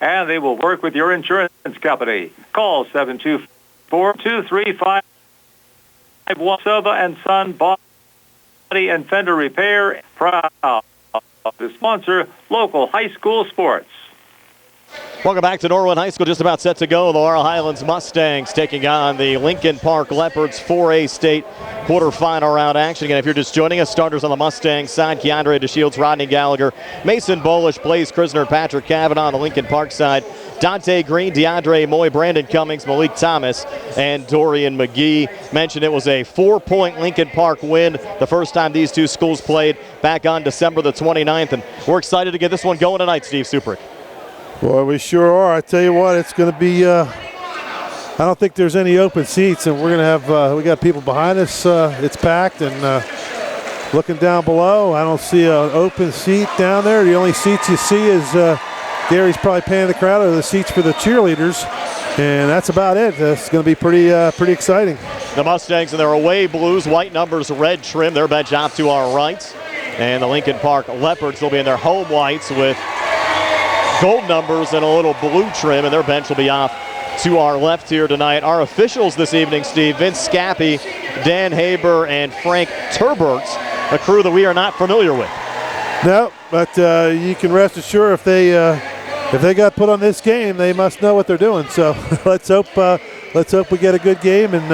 and they will work with your insurance company. Call 724-235 Silva and Son Body and Fender Repair, proud to sponsor local high school sports. Welcome back to Norwin High School. Just about set to go. The Laurel Highlands Mustangs taking on the Lincoln Park Leopards 4A state quarterfinal round action. Again, if you're just joining us, starters on the Mustangs side, Keandre DeShields, Rodney Gallagher, Mason Bolish, Blaze Krisner, Patrick Cavanaugh on the Lincoln Park side. Dante Green, DeAndre Moy, Brandon Cummings, Malik Thomas, and Dorian McGee. Mentioned it was a 4-point Lincoln Park win the first time these two schools played back on December the 29th. And we're excited to get this one going tonight, Steve Suprick. Boy, we sure are. I tell you what, it's going to be, I don't think there's any open seats, and we're going to have, we got people behind us. It's packed, and looking down below, I don't see an open seat down there. The only seats you see is Gary's probably paying the crowd, or the seats for the cheerleaders, and that's about it. It's going to be pretty exciting. The Mustangs in their away blues, white numbers, red trim. Their bench off to our right. And the Lincoln Park Leopards will be in their home whites with gold numbers and a little blue trim, and their bench will be off to our left here tonight. Our officials this evening, Steve, Vince Scappi, Dan Haber, and Frank Turbert, a crew that we are not familiar with. No, but you can rest assured if they got put on this game, they must know what they're doing. So let's hope we get a good game. And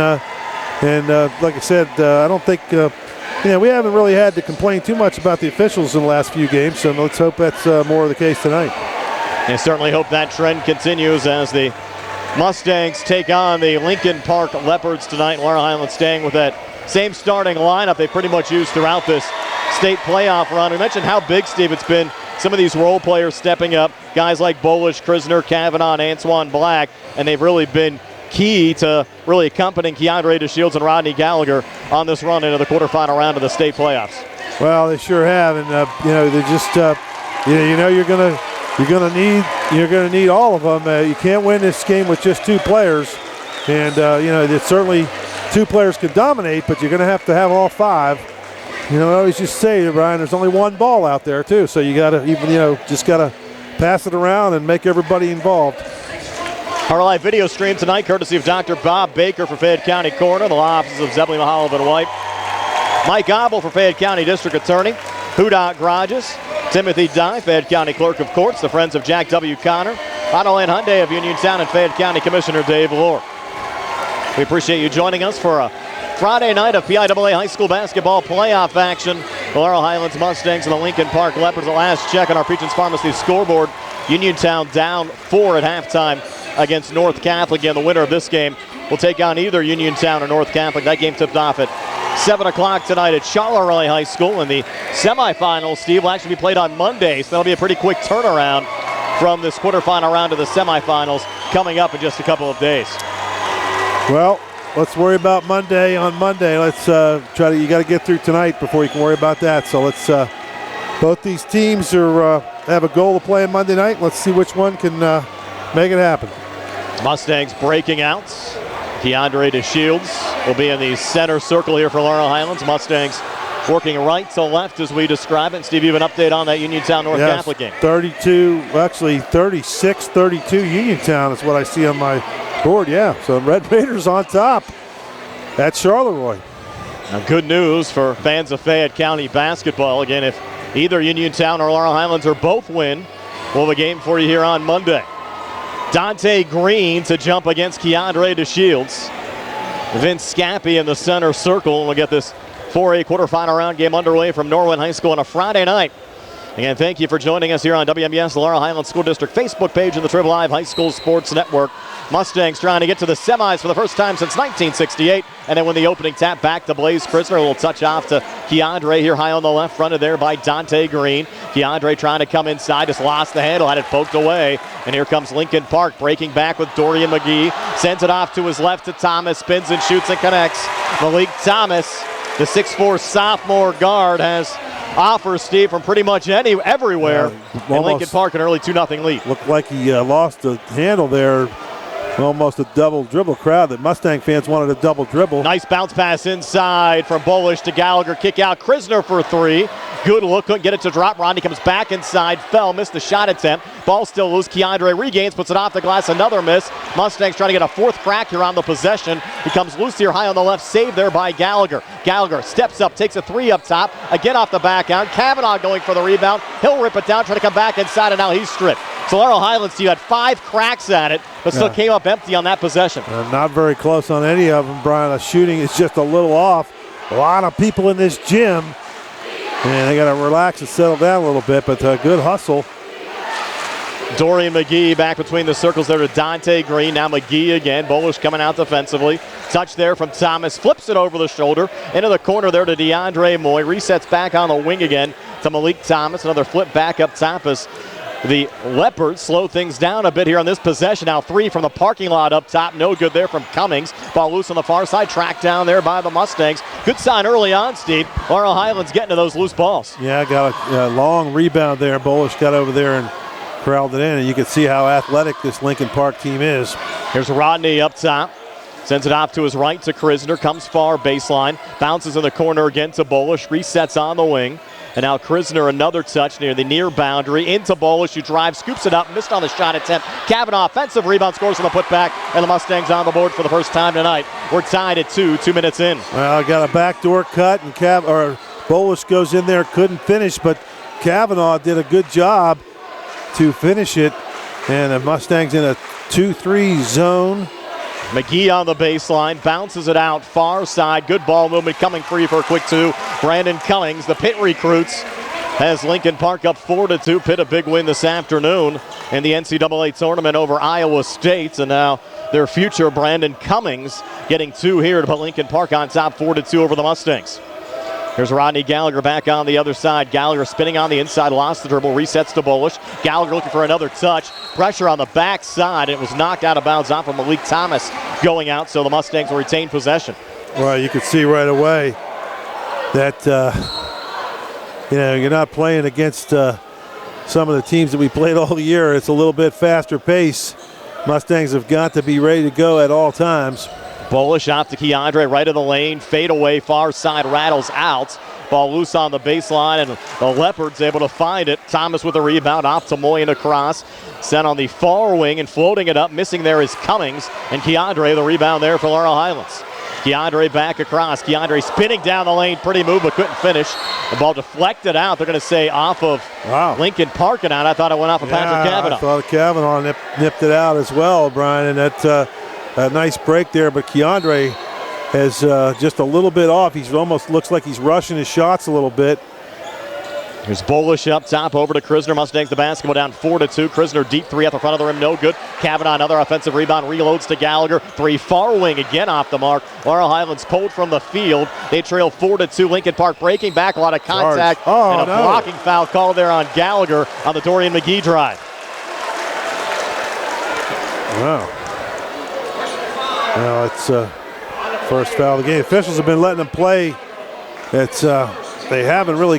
like I said, I don't think we haven't really had to complain too much about the officials in the last few games. So let's hope that's more of the case tonight. And certainly hope that trend continues as the Mustangs take on the Lincoln Park Leopards tonight. Laurel Highlands staying with that same starting lineup they pretty much used throughout this state playoff run. We mentioned how big, Steve, it's been. Some of these role players stepping up, guys like Bolish, Krisner, Cavanaugh, and Antoine Black, and they've really been key to really accompanying Keandre DeShields and Rodney Gallagher on this run into the quarterfinal round of the state playoffs. Well, they sure have, and they're just you're gonna need all of them. You can't win this game with just two players, and it's certainly two players can dominate, but you're gonna have to have all five. I always just say, Brian, there's only one ball out there too, so you gotta just gotta pass it around and make everybody involved. Our live video stream tonight, courtesy of Dr. Bob Baker for Fayette County Coroner, the law offices of Zeppelin, Mahalovic, and White. Mike Abel for Fayette County District Attorney. Hudot Garages. Timothy Dye, Fayette County Clerk of Courts. The Friends of Jack W. Connor. Autoland Hyundai of Uniontown, and Fayette County Commissioner Dave Lohr. We appreciate you joining us for a Friday night of PIAA high school basketball playoff action. The Laurel Highlands Mustangs and the Lincoln Park Leopards. The last check on our Preachers Pharmacy scoreboard. Uniontown down 4 at halftime against North Catholic. And the winner of this game will take on either Uniontown or North Catholic. That game tipped off at 7 o'clock tonight at Charleroi High School. And the semifinals, Steve, will actually be played on Monday. So that'll be a pretty quick turnaround from this quarterfinal round to the semifinals coming up in just a couple of days. Well, let's worry about Monday on Monday. Let's you got to get through tonight before you can worry about that. So let's, both these teams have a goal to play on Monday night. Let's see which one can make it happen. Mustangs breaking out. Keandre DeShields will be in the center circle here for Laurel Highlands. Mustangs working right to left as we describe it. And Steve, you have an update on that Uniontown North Catholic game. 36-32 Uniontown is what I see on my board. Yeah, so Red Raiders on top at Charleroi. Now, good news for fans of Fayette County basketball. Again, if either Uniontown or Laurel Highlands or both win, we'll have a game for you here on Monday. Dante Green to jump against Keandre DeShields. Vince Scappi in the center circle. And we'll get this 4A quarterfinal round game underway from Norwin High School on a Friday night. Again, thank you for joining us here on WMBS, the Laurel Highlands School District Facebook page and the Triv Live High School Sports Network. Mustangs trying to get to the semis for the first time since 1968. And then when the opening tap back to Blaze Krisner, a little touch off to Keandre here high on the left, fronted there by Dante Green. Keandre trying to come inside, just lost the handle, had it poked away. And here comes Lincoln Park breaking back with Dorian McGee. Sends it off to his left to Thomas, spins and shoots and connects. Malik Thomas, the 6'4 sophomore guard, has offers, Steve, from pretty much everywhere. And Lincoln Park an early 2-0 lead. Looked like he lost the handle there. Almost a double dribble crowd that Mustang fans wanted a double dribble. Nice bounce pass inside from Bolish to Gallagher. Kick out Krisner for 3. Good look, couldn't get it to drop. Rodney comes back inside, fell, missed the shot attempt. Ball still loose. Keandre regains, puts it off the glass, another miss. Mustangs trying to get a fourth crack here on the possession. He comes loose here high on the left, saved there by Gallagher. Gallagher steps up, takes a three up top, again off the backhand. Kavanaugh going for the rebound. He'll rip it down, try to come back inside, and now he's stripped. So Laurel Highlands, you had 5 cracks at it, but still came up empty on that possession. Not very close on any of them, Brian. The shooting is just a little off. A lot of people in this gym. And they got to relax and settle down a little bit, but good hustle. Dorian McGee back between the circles there to Dante Green. Now McGee again. Bolish coming out defensively. Touch there from Thomas. Flips it over the shoulder. Into the corner there to DeAndre Moy. Resets back on the wing again to Malik Thomas. Another flip back up top as the Leopards slow things down a bit here on this possession. Now 3 from the parking lot up top. No good there from Cummings. Ball loose on the far side. Tracked down there by the Mustangs. Good sign early on, Steve. Laurel Highlands getting to those loose balls. Yeah, got a long rebound there. Bolish got over there and corralled it in. And you can see how athletic this Lincoln Park team is. Here's Rodney up top. Sends it off to his right to Krisner. Comes far baseline. Bounces in the corner again to Bolish. Resets on the wing. And now Krisner, another touch near the near boundary. Into Bolish, who drives, scoops it up, missed on the shot attempt. Kavanaugh, offensive rebound, scores on the putback, and the Mustangs on the board for the first time tonight. We're tied at 2 minutes in. Well, I got a backdoor cut, and Bolish goes in there, couldn't finish, but Kavanaugh did a good job to finish it. And the Mustangs in a 2-3 zone. McGee on the baseline, bounces it out far side. Good ball movement coming free for a quick 2. Brandon Cummings, the Pitt recruits, has Lincoln Park up 4-2. Pitt a big win this afternoon in the NCAA tournament over Iowa State. And now their future Brandon Cummings getting 2 here to put Lincoln Park on top 4-2 over the Mustangs. Here's Rodney Gallagher back on the other side. Gallagher spinning on the inside, lost the dribble, resets to Bolish. Gallagher looking for another touch. Pressure on the backside. It was knocked out of bounds off of Malik Thomas going out, so the Mustangs will retain possession. Well, you could see right away that, you're not playing against some of the teams that we played all year. It's a little bit faster pace. Mustangs have got to be ready to go at all times. Bolish off to Keandre, right of the lane, fade away, far side, rattles out. Ball loose on the baseline, and the Leopards able to find it. Thomas with a rebound, off to Moy and across. Sent on the far wing and floating it up. Missing there is Cummings, and Keandre the rebound there for Laurel Highlands. Keandre back across. Keandre spinning down the lane, pretty move, but couldn't finish. The ball deflected out. They're going to say off of Lincoln Park, and I thought it went off of Patrick Kavanaugh. I thought Kavanaugh nipped it out as well, Brian, and that's a nice break there, but Keandre has just a little bit off. He's almost looks like he's rushing his shots a little bit. Here's Bolish up top, over to Krisner. Mustangs the basketball down 4-2. Krisner deep 3 at the front of the rim, no good. Kavanaugh another offensive rebound, reloads to Gallagher. 3 far wing again off the mark. Laurel Highlands pulled from the field. They trail 4-2. Lincoln Park breaking back, a lot of contact, and a blocking foul called there on Gallagher on the Dorian McGee drive. Wow. Well, it's first foul of the game. Officials have been letting them play. They haven't really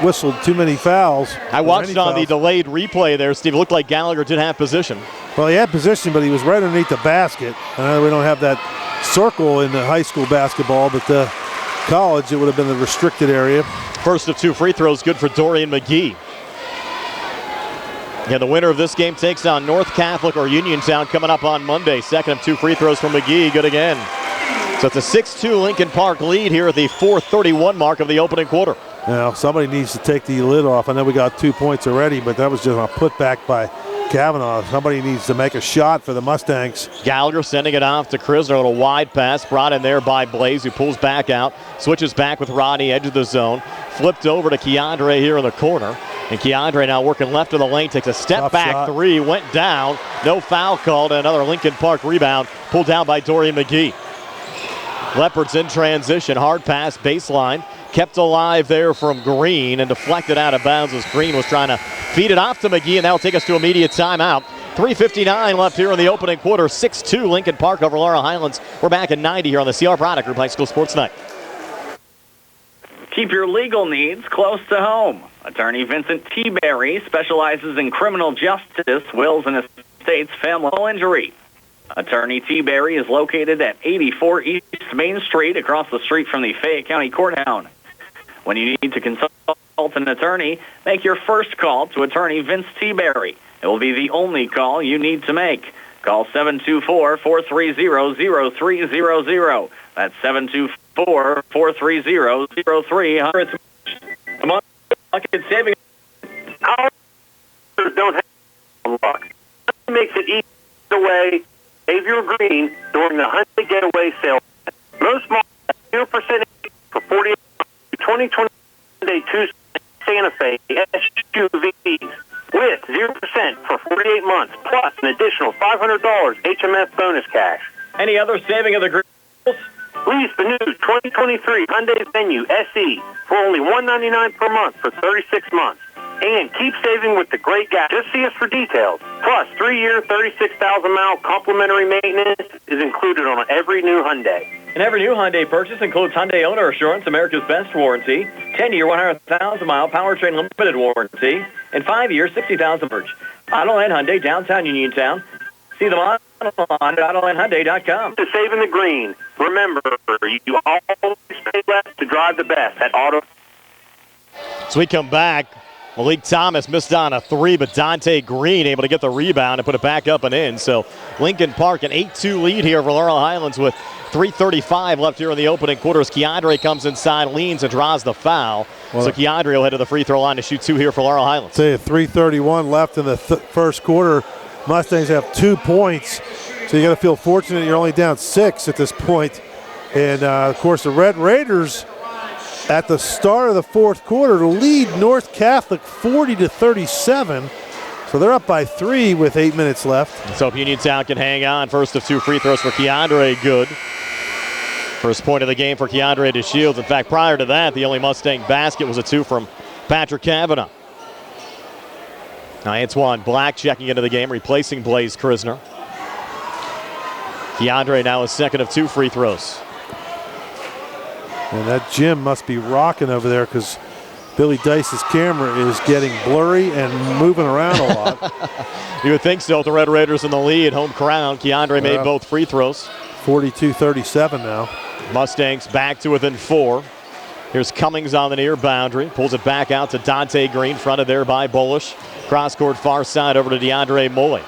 whistled too many fouls. I watched on the delayed replay there, Steve. It looked like Gallagher did have position. Well, he had position, but he was right underneath the basket. I know we don't have that circle in the high school basketball, but college, it would have been the restricted area. First of 2 free throws, good for Dorian McGee. Yeah, the winner of this game takes on North Catholic or Uniontown coming up on Monday. Second of 2 free throws from McGee, good again. So it's a 6-2 Lincoln Park lead here at the 4:31 mark of the opening quarter. Now, somebody needs to take the lid off. I know we got 2 points already, but that was just a putback by Kavanaugh. Somebody needs to make a shot for the Mustangs. Gallagher sending it off to Krisner. A little wide pass brought in there by Blaze, who pulls back out. Switches back with Rodney, edge of the zone. Flipped over to Keandre here in the corner. And Keandre now working left of the lane, takes a step back shot. 3, went down. No foul called, and another Lincoln Park rebound pulled down by Dorian McGee. Leopards in transition, hard pass, baseline. Kept alive there from Green and deflected out of bounds as Green was trying to feed it off to McGee, and that will take us to immediate timeout. 3:59 left here in the opening quarter. 6-2 Lincoln Park over Laurel Highlands. We're back at 90 here on the CR Product Group High School Sports Night. Keep your legal needs close to home. Attorney Vincent T. Berry specializes in criminal justice, wills, and estates, family injury. Attorney T. Berry is located at 84 East Main Street, across the street from the Fayette County Courthouse. When you need to consult consult an attorney, make your first call to attorney Vince T-Berry. It will be the only call you need to make. Call 724-430-0300. That's 724-430-0300. Among bucket saving. Our don't have luck. It makes it easy away. Save your green during the Hyundai Getaway sale. Most models have 0% for 48 2020 Hyundai Tucson Santa Fe SUVs with 0% for 48 months, plus an additional $500 HMF bonus cash. Any other saving of the green? Lease the new 2023 Hyundai Venue SE for only $199 per month for 36 months. And keep saving with the great gas. Just see us for details. Plus, 3-year, 36,000-mile complimentary maintenance is included on every new Hyundai. And every new Hyundai purchase includes Hyundai Owner Assurance, America's Best Warranty, 10-year, 100,000-mile powertrain limited warranty, and 5-year, 60,000 purchase. Autoland Hyundai, downtown Uniontown. See them on AutolandHyundai.com. To save in the green, remember, you always pay less to drive the best at Auto. So we come back. Malik Thomas missed on a 3, but Dante Green able to get the rebound and put it back up and in. So Lincoln Park an 8-2 lead here for Laurel Highlands with 3:35 left here in the opening quarters. Keandre comes inside, leans, and draws the foul. So Keandre will head to the free throw line to shoot 2 here for Laurel Highlands. Say 3:31 left in the first quarter. Mustangs have 2 points, so you got to feel fortunate you're only down 6 at this point. And of course, the Red Raiders at the start of the fourth quarter to lead North Catholic 40-37. So they're up by 3 with 8 minutes left. Let's hope Uniontown can hang on. First of 2 free throws for Keandre, good. First point of the game for Keandre DeShields. In fact, prior to that, the only Mustang basket was a 2 from Patrick Kavanaugh. Now Antoine Black checking into the game, replacing Blaze Krisner. Keandre now his second of 2 free throws. And that gym must be rocking over there because Billy Dice's camera is getting blurry and moving around a lot. You would think so with the Red Raiders in the lead. Home crowd. Keandre made both free throws. 42-37 now. Mustangs back to within 4. Here's Cummings on the near boundary. Pulls it back out to Dante Green, fronted there by Bullish. Cross court far side over to DeAndre Moy.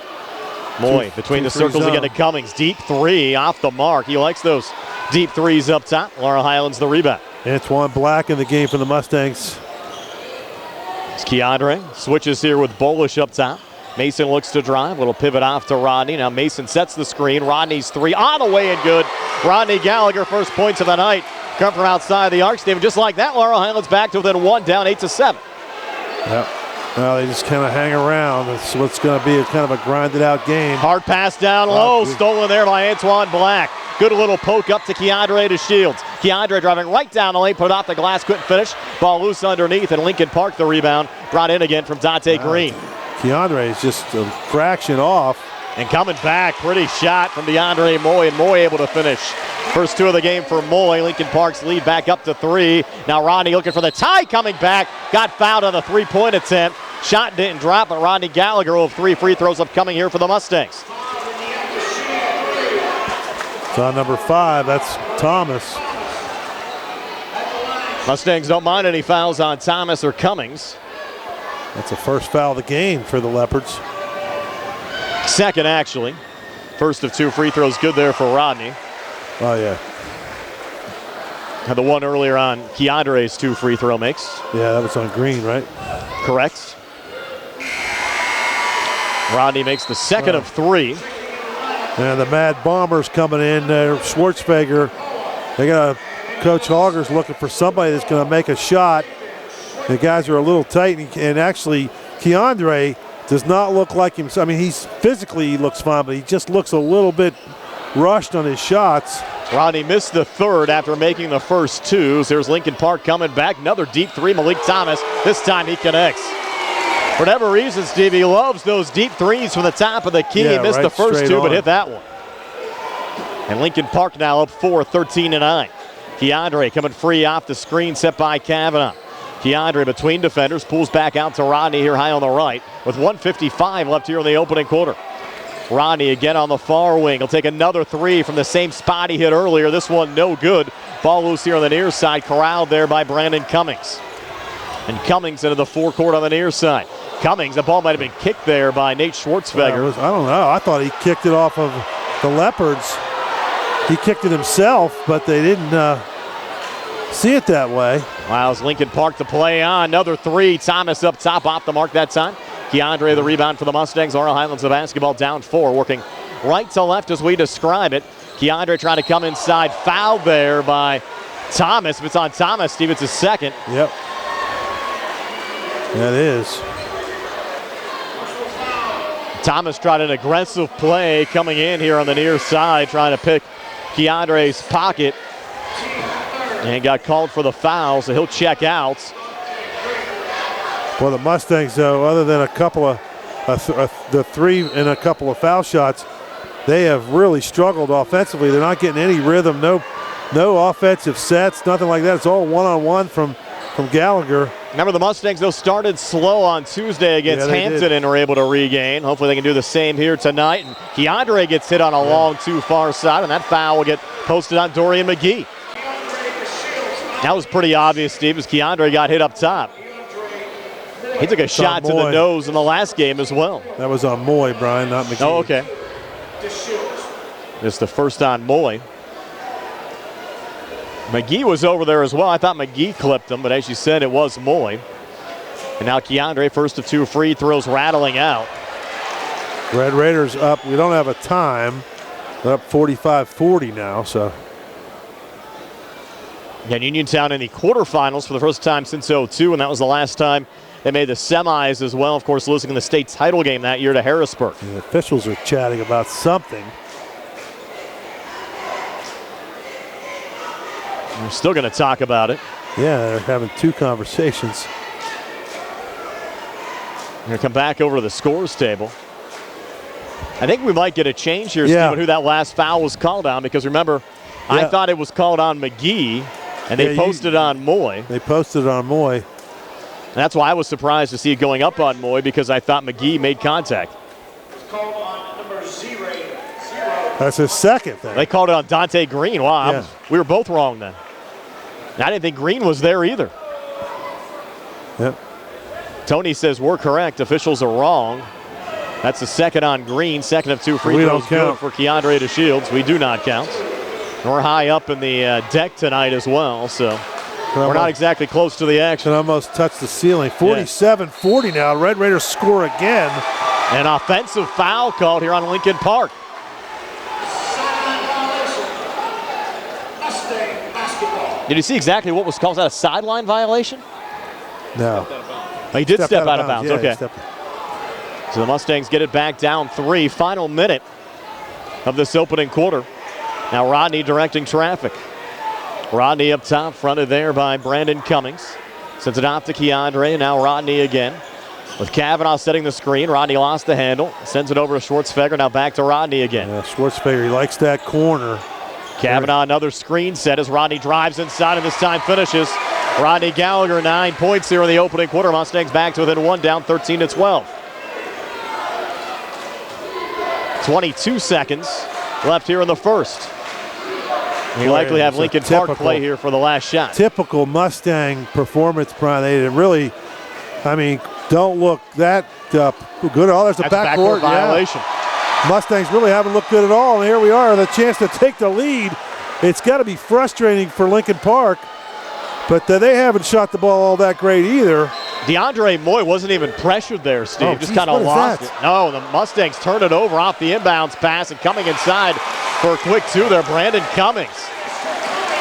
Moy between the circles again to Cummings. Deep 3 off the mark. He likes those deep 3s up top. Laurel Highlands the rebound. Antoine Black in the game for the Mustangs. It's Keandre. Switches here with Bullish up top. Mason looks to drive. Little pivot off to Rodney. Now Mason sets the screen. Rodney's 3 on the way and good. Rodney Gallagher, first points of the night. Come from outside the arc. David, just like that, Laurel Highlands back to within 1, down 8-7. Yep. Well, they just kind of hang around. It's what's going to be a kind of a grinded out game. Hard pass down low. Stolen there by Antoine Black. Good little poke up to Keandre DeShields. Keandre driving right down the lane, put it off the glass, couldn't finish. Ball loose underneath, and Lincoln Park the rebound. Brought in again from Dante Green. Keandre is just a fraction off. And coming back, pretty shot from DeAndre Moy, and Moy able to finish. First 2 of the game for Moy. Lincoln Park's lead back up to 3. Now Rodney looking for the tie, coming back. Got fouled on the 3-point attempt. Shot didn't drop, but Rodney Gallagher will have 3 free throws upcoming here for the Mustangs. So on number 5, that's Thomas. Mustangs don't mind any fouls on Thomas or Cummings. That's the first foul of the game for the Leopards. Second, actually. First of 2 free throws, good there for Rodney. Oh, yeah. Had the one earlier on Keandre's 2 free throw makes. Yeah, that was on Green, right? Correct. Rodney makes the second of 3. And the Mad Bombers coming in. Schwartzfeger. They got Coach Hauger's looking for somebody that's going to make a shot. The guys are a little tight, and actually Keandre does not look like him. I mean, he's physically he looks fine, but he just looks a little bit rushed on his shots. Rodney missed the third after making the first 2. So there's Lincoln Park coming back. Another deep 3, Malik Thomas. This time he connects. For whatever reason, Steve, he loves those deep 3s from the top of the key. Yeah, he missed right, the first 2, on. but hit that one. And Lincoln Park now up 4, 13-9. Keandre coming free off the screen set by Kavanaugh. Keandre between defenders, pulls back out to Rodney here high on the right with 1:55 left here in the opening quarter. Rodney again on the far wing. He'll take another 3 from the same spot he hit earlier. This one no good. Ball loose here on the near side, corralled there by Brandon Cummings. And Cummings into the forecourt on the near side. Cummings, the ball might have been kicked there by Nate Schwartzfeger. I don't know. I thought he kicked it off of the Leopards. He kicked it himself, but they didn't see it that way. Allows Lincoln Park to play on. Another three. Thomas up top, off the mark that time. Keandre the rebound for the Mustangs. Laurel Highlands the basketball down 4, working right to left as we describe it. Keandre trying to come inside. Fouled there by Thomas. If it's on Thomas, Steve, it's his second. Yep. That is. Thomas tried an aggressive play coming in here on the near side, trying to pick Keandre's pocket. And got called for the foul, so he'll check out. Well, the Mustangs, though, other than a couple of the three and a couple of foul shots, they have really struggled offensively. They're not getting any rhythm, no offensive sets, nothing like that. It's all one-on-one from Gallagher. Remember, the Mustangs, though, started slow on Tuesday against Hampton and were able to regain. Hopefully they can do the same here tonight. And Keandre gets hit on a long too far side, and that foul will get posted on Dorian McGee. That was pretty obvious, Steve, as Keandre got hit up top. He took a shot to the nose in the last game as well. That was on Moy, Brian, not McGee. Oh, okay. Just the first on Moy. McGee was over there as well. I thought McGee clipped him, but as you said, it was Moy. And now Keandre, first of 2 free throws, rattling out. Red Raiders up. We don't have a time. They're up 45-40 now, so. And Uniontown in the quarterfinals for the first time since 2002, and that was the last time they made the semis as well. Of course, losing in the state title game that year to Harrisburg. And the officials are chatting about something. We're still going to talk about it. Yeah, they're having 2 conversations. We're going to come back over to the scores table. I think we might get a change here, Steve, who that last foul was called on, because remember, I thought it was called on McGee, and they posted on Moy. They posted it on Moy. And that's why I was surprised to see it going up on Moy, because I thought McGee made contact. It's called on number 0. That's his second thing. They called it on Dante Green. Wow, we were both wrong then. I didn't think Green was there either. Yep. Tony says we're correct. Officials are wrong. That's the second on Green. Second of 2 free throws good for Keandre DeShields. We do not count. We're high up in the deck tonight as well, so we're not exactly close to the action. Almost touched the ceiling. 47-40 now. Red Raiders score again. An offensive foul called here on Lincoln Park. Did you see exactly what was called? Was that a sideline violation? No. Oh, he did step out of bounds. Yeah, okay. So the Mustangs get it back down 3. Final minute of this opening quarter. Now Rodney directing traffic. Rodney up top, fronted there by Brandon Cummings. Sends it off to Keandre, and now Rodney again. With Kavanaugh setting the screen, Rodney lost the handle. Sends it over to Schwartzfeger, now back to Rodney again. Yeah, Schwartzfeger, he likes that corner. Kavanaugh, another screen set as Rodney drives inside and this time finishes. Rodney Gallagher, 9 points here in the opening quarter. Mustangs back to within 1, down 13-12. 22 seconds left here in the first. We likely have Lincoln Park play here for the last shot. Typical Mustang performance, Brian. They didn't really, don't look that good at all. There's a backcourt violation. Mustangs really haven't looked good at all, and here we are, the chance to take the lead. It's got to be frustrating for Lincoln Park, but they haven't shot the ball all that great either. DeAndre Moy wasn't even pressured there, Steve. Just kind of lost it. No, the Mustangs turned it over off the inbounds pass, and coming inside for a quick 2 there, Brandon Cummings.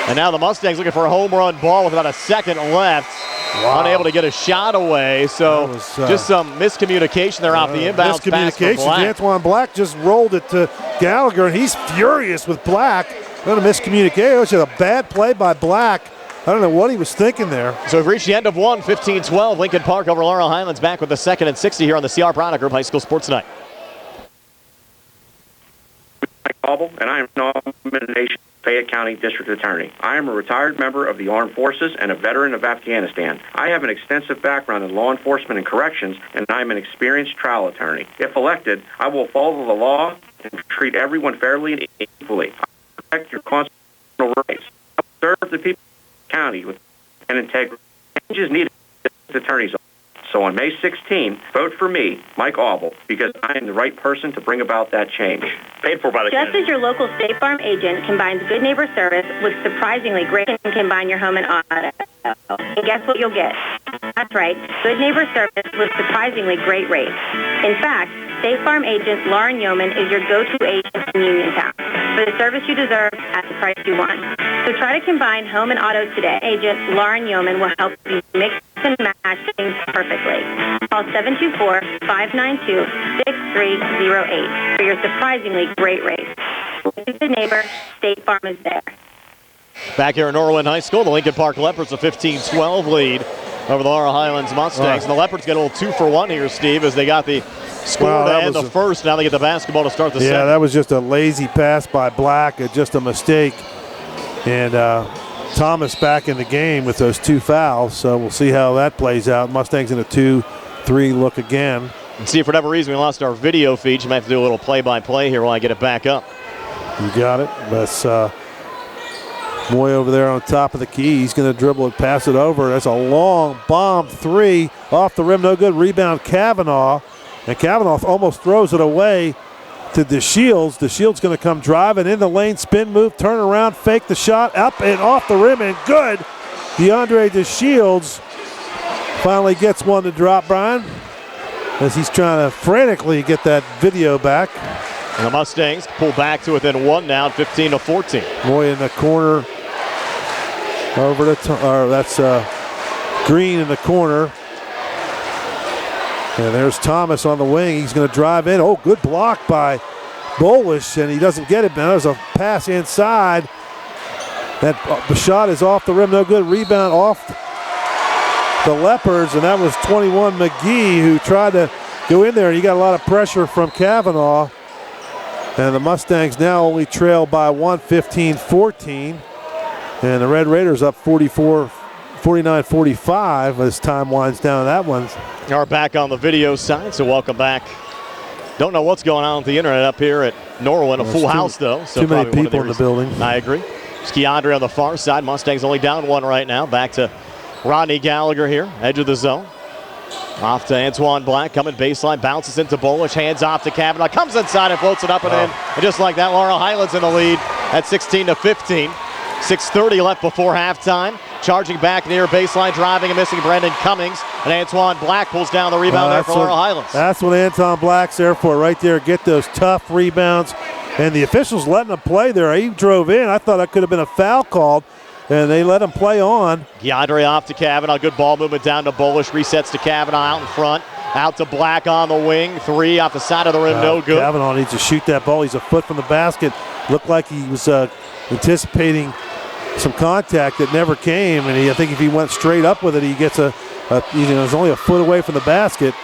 And now the Mustangs looking for a home run ball with about a second left. Wow. Unable to get a shot away, so just some miscommunication there off the inbounds pass for Black. Antoine Black just rolled it to Gallagher, and he's furious with Black. Not a miscommunication. It was a bad play by Black. I don't know what he was thinking there. So we've reached the end of one, 15-12. Lincoln Park over Laurel Highlands, back with the 2nd and 60 here on the CR Product Group High School Sports Night. And I am Norwin, Fayette County District Attorney. I am a retired member of the Armed Forces and a veteran of Afghanistan. I have an extensive background in law enforcement and corrections, and I am an experienced trial attorney. If elected, I will follow the law and treat everyone fairly and equally. I will protect your constitutional rights. I will serve the people of the county with integrity. Changes needed to Attorney's Office. So on May 16, vote for me, Mike Auble, because I am the right person to bring about that change. Paid for by the Just as your local State Farm agent combines good neighbor service with surprisingly great, and combine your home and auto. And guess what you'll get? That's right, good neighbor service with surprisingly great rates. In fact, State Farm agent Lauren Yeoman is your go-to agent in Uniontown for the service you deserve at the price you want. So try to combine home and auto today. Agent Lauren Yeoman will help you mix and match things perfectly. Call 724-592-6308 for your surprisingly great rates. With the neighbor, State Farm is there. Back here at Norwin High School, the Lincoln Park Leopards a 15-12 lead over the Laurel Highlands Mustangs. And the Leopards get a little 2-for-1 here, Steve, as they got the score to end the first. Now they get the basketball to start the second. Yeah, that was just a lazy pass by Black, just a mistake. And Thomas back in the game with those 2 fouls, so we'll see how that plays out. Mustangs in a 2-3 look again. And see, if for whatever reason we lost our video feed, you might have to do a little play-by-play here while I get it back up. You got it. That's Moy over there on top of the key. He's going to dribble it, pass it over. That's a long bomb 3 off the rim, no good. Rebound Kavanaugh, and Kavanaugh almost throws it away to DeShields. DeShields going to come driving in the lane, spin move, turn around, fake the shot, up and off the rim, and good. DeAndre DeShields finally gets one to drop, Brian, as he's trying to frantically get that video back. And the Mustangs pull back to within 1 now, 15-14. Moy in the corner. Over to that's Green in the corner. And there's Thomas on the wing. He's going to drive in. Oh, good block by Bolish, and he doesn't get it. Now there's a pass inside. That shot is off the rim, no good. Rebound off the Leopards, and that was 21 McGee who tried to go in there, and he got a lot of pressure from Kavanaugh. And the Mustangs now only trail by 1, 15-14. And the Red Raiders up 49-45 as time winds down that one. Are back on the video side, so welcome back. Don't know what's going on with the internet up here at Norwin. A full house, though. So too many people in the building. I agree. It's Keandre on the far side. Mustangs only down 1 right now. Back to Rodney Gallagher here, edge of the zone. Off to Antoine Black, coming baseline, bounces into Bolish, hands off to Kavanaugh, comes inside and floats it up and in. And just like that, Laurel Highlands in the lead at 16-15. 6:30 left before halftime. Charging back near baseline, driving and missing Brendan Cummings. And Antoine Black pulls down the rebound there for Laurel Highlands. That's what Anton Black's there for right there. Get those tough rebounds. And the officials letting him play there. He drove in. I thought that could have been a foul called. And they let him play on. Keandre off to Kavanaugh. Good ball movement down to Bolish. Resets to Kavanaugh out in front. Out to Black on the wing. 3 off the side of the rim. No good. Kavanaugh needs to shoot that ball. He's a foot from the basket. Looked like he was anticipating some contact that never came. And I think if he went straight up with it, he gets he's only a foot away from the basket.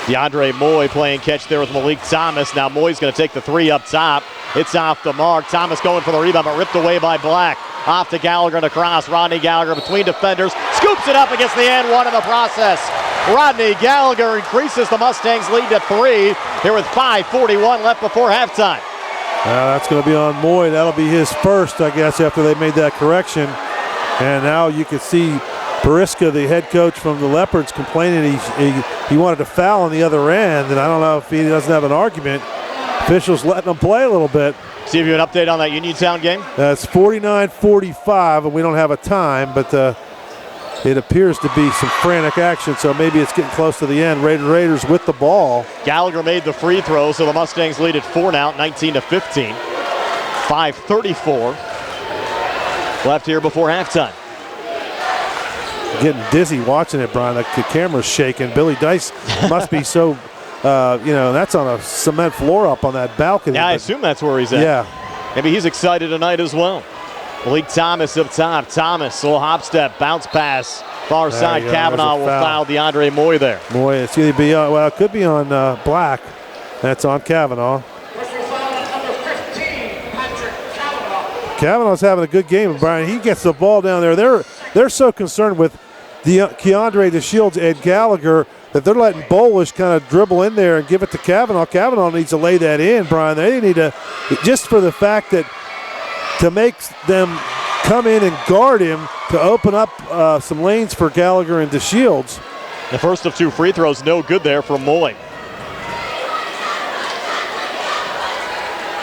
DeAndre Moy playing catch there with Malik Thomas. Now Moy's going to take the 3 up top. It's off the mark. Thomas going for the rebound, but ripped away by Black. Off to Gallagher and across. Rodney Gallagher between defenders. Scoops it up against the and 1 in the process. Rodney Gallagher increases the Mustangs lead to 3 here with 5:41 left before halftime. That's going to be on Moy. That'll be his first, I guess, after they made that correction. And now you can see Bariska, the head coach from the Leopards, complaining he wanted to foul on the other end. And I don't know if he doesn't have an argument. Officials letting him play a little bit. See if you have an update on that Uniontown game. It's 49-45, and we don't have a time, but it appears to be some frantic action, so maybe it's getting close to the end. Raiders with the ball. Gallagher made the free throw, so the Mustangs lead at 4 now, 19-15. 5:34 left here before halftime. Getting dizzy watching it, Brian. The camera's shaking. Billy Dice must be so, that's on a cement floor up on that balcony. Yeah, I assume that's where he's at. Yeah. Maybe he's excited tonight as well. Malik Thomas up top. Thomas, little hop step, bounce pass. Far side, Kavanaugh will foul DeAndre Moy there. Moy, it's going to be on, it could be on Black. That's on Kavanaugh. Kavanaugh's having a good game, Brian. He gets the ball down there. They're so concerned with Keandre DeShields and Gallagher that they're letting Bolish kind of dribble in there and give it to Kavanaugh. Kavanaugh needs to lay that in, Brian. They need to, just for the fact that to make them come in and guard him to open up some lanes for Gallagher and DeShields. The first of 2 free throws, no good there for Moy.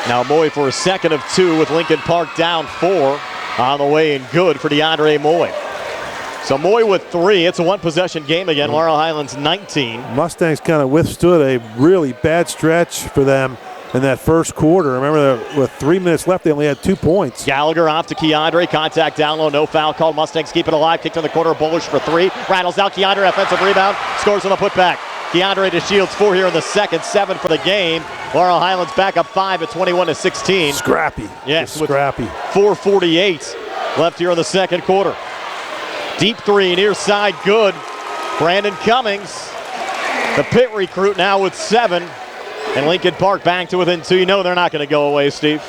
Now Moy for a second of 2 with Lincoln Park down 4 on the way and good for DeAndre Moy. So Moy with 3. It's a 1-possession game again. Laurel Highlands 19. Mustangs kind of withstood a really bad stretch for them in that first quarter. Remember, with 3 minutes left, they only had 2 points. Gallagher off to Keandre. Contact down low. No foul called. Mustangs keep it alive. Kicked in the corner. Bullish for 3. Rattles out. Keandre, offensive rebound. Scores on the putback. Keandre DeShields 4 here in the second. 7 for the game. Laurel Highlands back up 5 at 21-16. Scrappy. Yes, scrappy. 4:48 left here in the second quarter. Deep 3 near side, good. Brandon Cummings, the Pitt recruit, now with 7. And Lincoln Park back to within 2. You know they're not going to go away, Steve.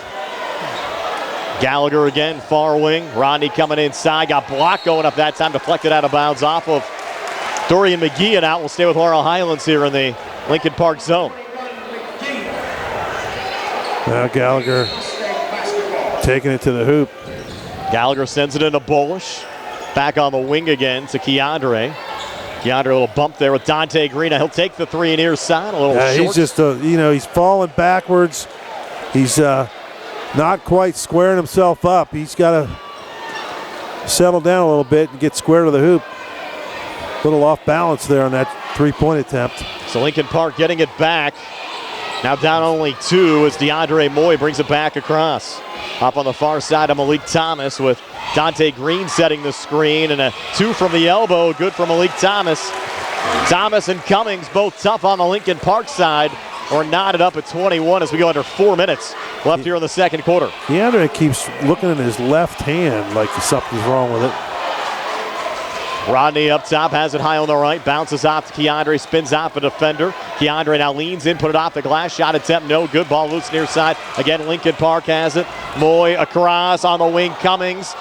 Gallagher again, far wing. Rodney coming inside, got blocked going up that time, deflected out of bounds off of Dorian McGee, and out will stay with Laurel Highlands here in the Lincoln Park zone. Now Gallagher taking it to the hoop. Gallagher sends it into Bullish. Back on the wing again to Keandre. Keandre, a little bump there with Dante Green. He'll take the 3 near side, a little short. He's just, he's falling backwards. He's not quite squaring himself up. He's got to settle down a little bit and get square to the hoop. A little off balance there on that 3-point attempt. So Lincoln Park getting it back. Now down only 2 as DeAndre Moy brings it back across. Up on the far side of Malik Thomas with Dante Green setting the screen, and a 2 from the elbow, good for Malik Thomas. Thomas and Cummings both tough on the Lincoln Park side. We're knotted up at 21 as we go under 4 minutes left here in the second quarter. DeAndre keeps looking at his left hand like something's wrong with it. Rodney up top, has it high on the right, bounces off to Keandre, spins off a defender. Keandre now leans in, put it off the glass, shot attempt, no good, ball loose near side. Again, Lincoln Park has it. Moy across on the wing, Cummings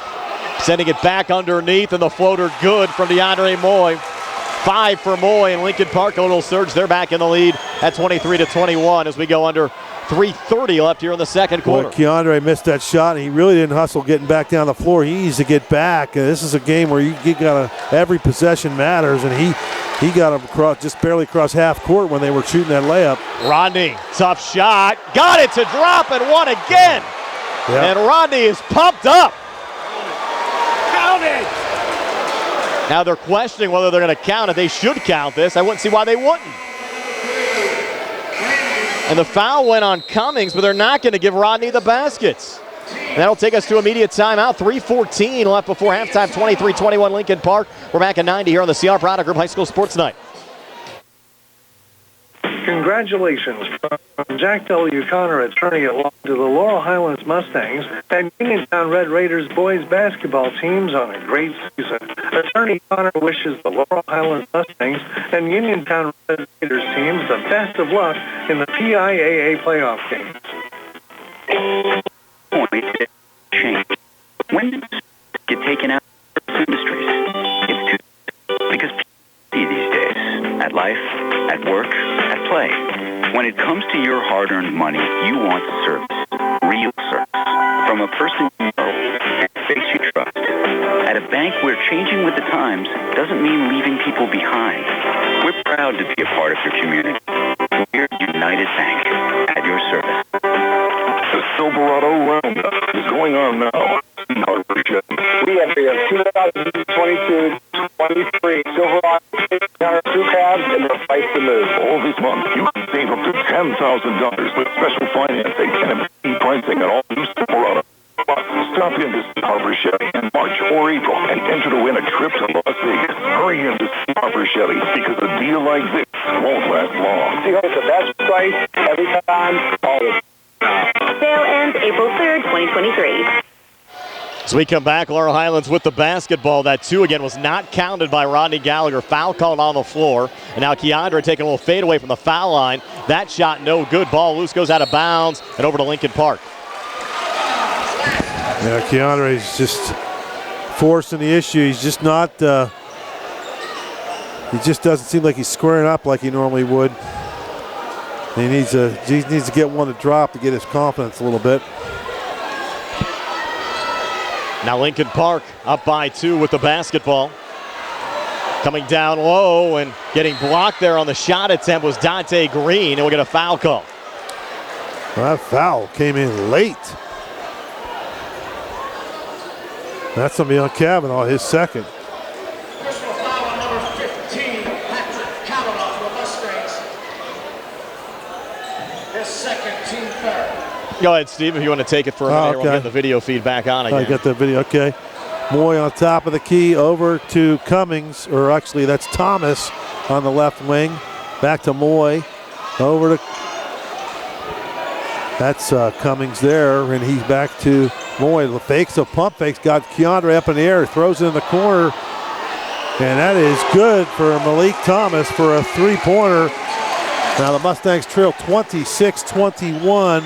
sending it back underneath, and the floater good from DeAndre Moy. 5 for Moy, and Lincoln Park a little surge. They're back in the lead at 23-21 as we go under 3:30 left here in the second quarter. Boy, Keandre missed that shot, and he really didn't hustle getting back down the floor. He needs to get back. This is a game where you got every possession matters, and he got him across, just barely across half court when they were shooting that layup. Rodney, tough shot, got it to drop and one again. Yep. And Rodney is pumped up. Count it. Now they're questioning whether they're going to count it. They should count this. I wouldn't see why they wouldn't. And the foul went on Cummings, but they're not going to give Rodney the baskets. And that'll take us to immediate timeout. 3:14 left before halftime, 23-21 Lincoln Park. We're back at 90 here on the CR Product Group High School Sports Night. Congratulations from Jack W. Connor, attorney at law, to the Laurel Highlands Mustangs and Uniontown Red Raiders boys basketball teams on a great season. Attorney Connor wishes the Laurel Highlands Mustangs and Uniontown Red Raiders teams the best of luck in the PIAA playoff games. Change. When did it get taken out of industries? It's too, because people see these days at life, at work, at play. When it comes to your hard-earned money, you want service, real service, from a person you know and face you trust. At a bank where changing with the times doesn't mean leaving people behind. We're proud to be a part of your community. We're United Bank, at your service. The Silverado Roundup is going on now. We have the 2022-23 Silverado crew cabs and the price to move. All this month, you can save up to $10,000 with special financing and immediate pricing on all new Silverado. Stop in to Harbor Chevy in March or April and enter to win a trip to Las Vegas. Hurry into Harbor Chevy because a deal like this won't last long. See, it's the best price every time, all the time. Sale ends April 3rd, 2023. As we come back, Laurel Highlands with the basketball. That 2 again was not counted by Rodney Gallagher. Foul called on the floor. And now Keandre taking a little fade away from the foul line. That shot no good. Ball loose, goes out of bounds and over to Lincoln Park. Yeah, Keandre's just forcing the issue. He's just not, he just doesn't seem like he's squaring up like he normally would. He needs to get one to drop to get his confidence a little bit. Now Lincoln Park up by 2 with the basketball. Coming down low and getting blocked there on the shot attempt was Dante Green, and we'll get a foul call. That foul came in late. That's going to be on Kavanaugh, his second. Personal foul on number 15, Patrick Kavanaugh for the Mustangs. His second, team third. Go ahead, Steve, if you want to take it for a minute. We'll get the video feed back on again. I got the video, okay. Moy on top of the key, over to Cummings, or actually that's Thomas on the left wing. Back to Moy, over to, that's Cummings there, and he's back to Moy. The fakes, pump fakes, got Keandre up in the air, throws it in the corner, and that is good for Malik Thomas for a three-pointer. Now the Mustangs trail 26-21.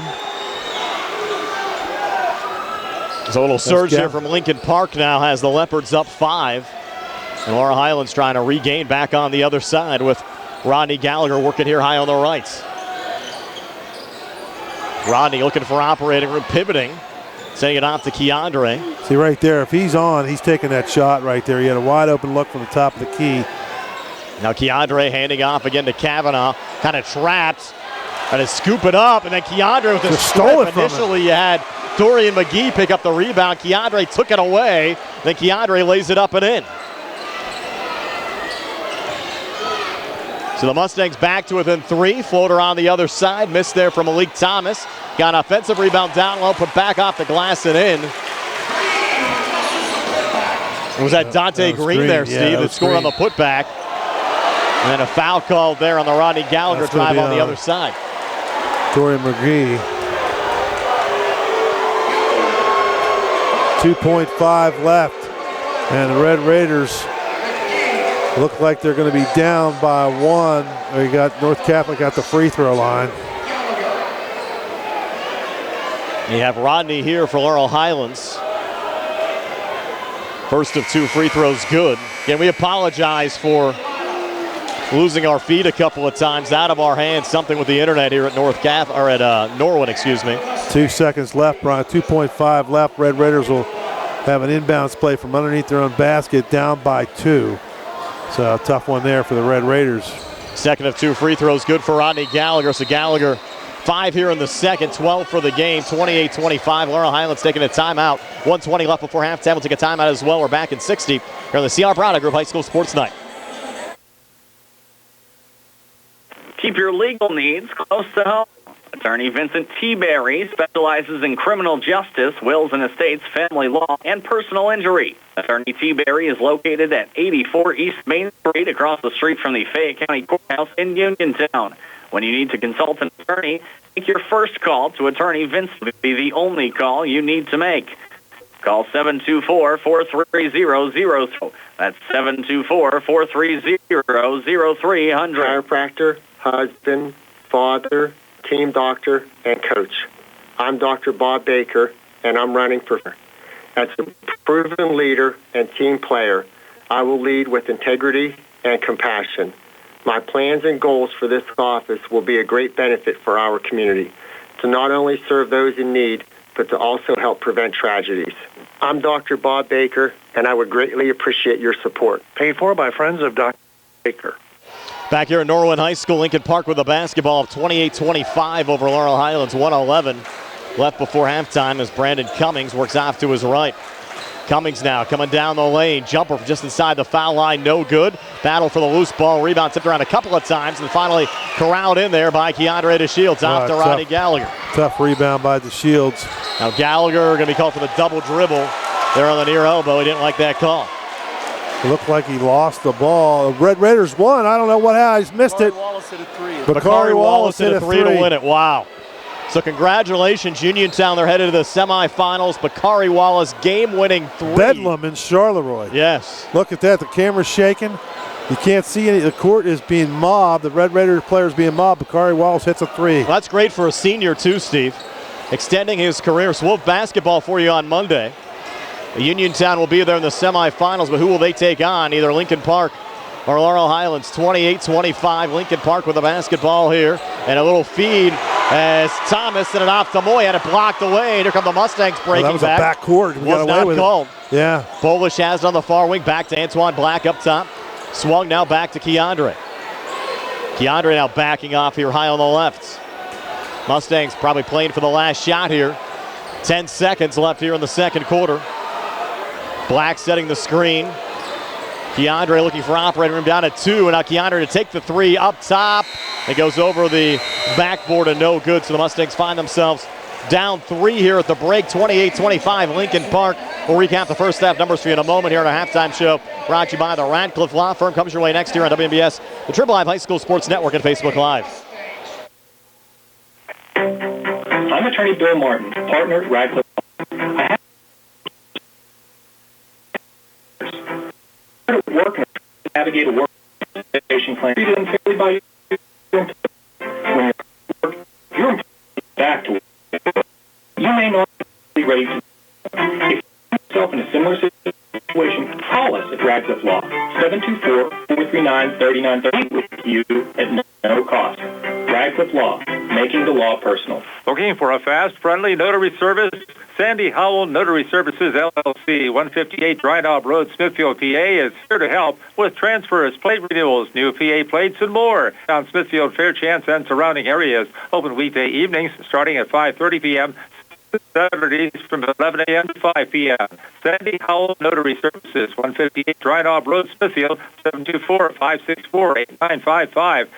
There's a little surge here from Lincoln Park now, has the Leopards up 5. And Laurel Highlands trying to regain back on the other side with Rodney Gallagher working here high on the right. Rodney looking for operating room, pivoting, sending it off to Keandre. See right there, if he's on, he's taking that shot right there. He had a wide open look from the top of the key. Now Keandre handing off again to Kavanaugh, kind of trapped. Trying to scoop it up, and then Keandre with a stole it from initially, you had Dorian McGee pick up the rebound. Keandre took it away. Then Keandre lays it up and in. So the Mustangs back to within 3. Floater on the other side. Missed there from Malik Thomas. Got an offensive rebound down low, put back off the glass and in. It was that Dante Green there, Steve, that scored on the putback. And then a foul called there on the Rodney Gallagher drive on the other side. Dorian McGee. 2.5 left, and the Red Raiders look like they're going to be down by 1. They got North Catholic at the free throw line. You have Rodney here for Laurel Highlands. First of 2 free throws good. Again, we apologize for losing our feed a couple of times out of our hands. Something with the internet here at Norwin, excuse me. 2 seconds left, Brian. 2.5 left. Red Raiders will have an inbounds play from underneath their own basket, down by 2. So a tough one there for the Red Raiders. Second of 2 free throws good for Rodney Gallagher. So Gallagher 5 here in the second, 12 for the game, 28-25. Laurel Highlands taking a timeout. 1:20 left before halftime. We'll take a timeout as well. We're back in 60 here on the C.R. Browder Group High School Sports Night. Keep your legal needs close to home. Attorney Vincent T. Berry specializes in criminal justice, wills and estates, family law, and personal injury. Attorney T. Berry is located at 84 East Main Street, across the street from the Fayette County Courthouse in Uniontown. When you need to consult an attorney, make your first call to Attorney Vincent. Be the only call you need to make. Call 724-430-0300. That's 724-430-0300. Chiropractor, husband, father, team doctor, and coach. I'm Dr. Bob Baker, and I'm running for. As a proven leader and team player, I will lead with integrity and compassion. My plans and goals for this office will be a great benefit for our community, to not only serve those in need, but to also help prevent tragedies. I'm Dr. Bob Baker, and I would greatly appreciate your support. Paid for by friends of Dr. Baker. Back here at Norwin High School, Lincoln Park with a basketball of 28-25 over Laurel Highlands, 1:11 left before halftime as Brandon Cummings works off to his right. Cummings now coming down the lane. Jumper just inside the foul line, no good. Battle for the loose ball. Rebound tipped around a couple of times and finally corralled in there by Keandre DeShields. Off to Rodney Gallagher. Tough rebound by DeShields. Now Gallagher going to be called for the double dribble there on the near elbow. He didn't like that call. It looked like he lost the ball. Red Raiders won. I don't know what happened. He's missed it. Bakari Wallace hit a 3 to win it. Wow. So congratulations, Uniontown. They're headed to the semifinals. Bakari Wallace, game-winning 3. Bedlam in Charleroi. Yes. Look at that. The camera's shaking. You can't see any. The court is being mobbed. The Red Raiders players being mobbed. Bakari Wallace hits a 3. Well, that's great for a senior too, Steve. Extending his career. So we'll have basketball for you on Monday. Uniontown will be there in the semifinals, but who will they take on? Either Lincoln Park or Laurel Highlands. 28-25. Lincoln Park with the basketball here. And a little feed as Thomas sent it off to Moy, had it blocked away. Here come the Mustangs breaking that was back. a backcourt. We got away not with called. it. Yeah. Polish has it on the far wing. Back to Antoine Black up top. Swung now back to Keandre. Keandre now backing off here high on the left. Mustangs probably playing for the last shot here. 10 seconds left here in the second quarter. Black setting the screen. Keandre looking for operating room down at 2. And now Keandre to take the 3 up top. It goes over the backboard and no good. So the Mustangs find themselves down 3 here at the break. 28-25 Lincoln Park. We'll recap the first half numbers for you in a moment here on our halftime show. Brought to you by the Radcliffe Law Firm. Comes your way next year on WNBS, the Triple Live High School Sports Network, and Facebook Live. I'm attorney Bill Martin, partner at Radcliffe. I have to work and navigate a work station claim treated unfairly by your employer. When your employer is back to work, you may not be ready to. If you find yourself in a similar situation, call us at Radcliffe Law, 724-439-3930 with you at no cost. Radcliffe Law, making the law personal. Looking for a fast, friendly notary service? Sandy Howell Notary Services, LLC, 158 Dry Knob Road, Smithfield, PA, is here to help with transfers, plate renewals, new PA plates, and more. On Smithfield, Fairchance, and surrounding areas. Open weekday evenings starting at 5:30 p.m., Saturdays from 11 a.m. to 5 p.m. Sandy Howell Notary Services, 158 Dry Knob Road, Smithfield, 724-564-8955.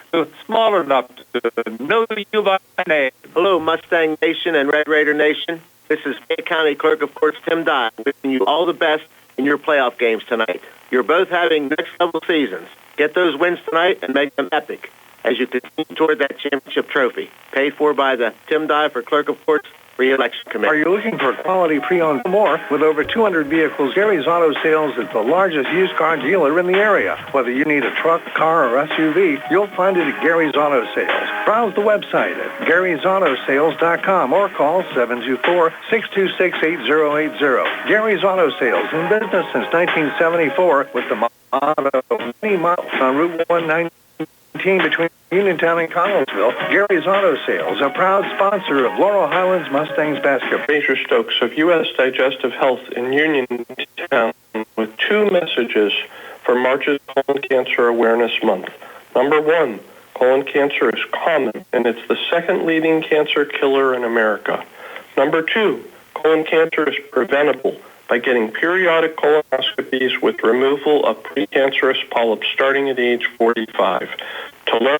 Small enough to know you by name. Hello, Mustang Nation and Red Raider Nation. This is Fayette County Clerk of Courts Tim Dye, wishing you all the best in your playoff games tonight. You're both having next-level seasons. Get those wins tonight and make them epic as you continue toward that championship trophy. Paid for by the Tim Dye for Clerk of Courts Re-Election Committee. Are you looking for quality pre-owned more? With over 200 vehicles, Gary's Auto Sales is the largest used car dealer in the area. Whether you need a truck, car, or SUV, you'll find it at Gary's Auto Sales. Browse the website at Gary'sAutoSales.com or call 724-626-8080. Gary's Auto Sales, in business since 1974 with the motto many miles on Route 119 between Uniontown and Connellsville. Gary's Auto Sales, a proud sponsor of Laurel Highlands Mustangs basketball. Major Stokes of U.S. Digestive Health in Uniontown with 2 messages for March's Colon Cancer Awareness Month. Number 1, colon cancer is common, and it's the 2nd leading cancer killer in America. Number 2, colon cancer is preventable by getting periodic colonoscopies with removal of precancerous polyps starting at age 45. To learn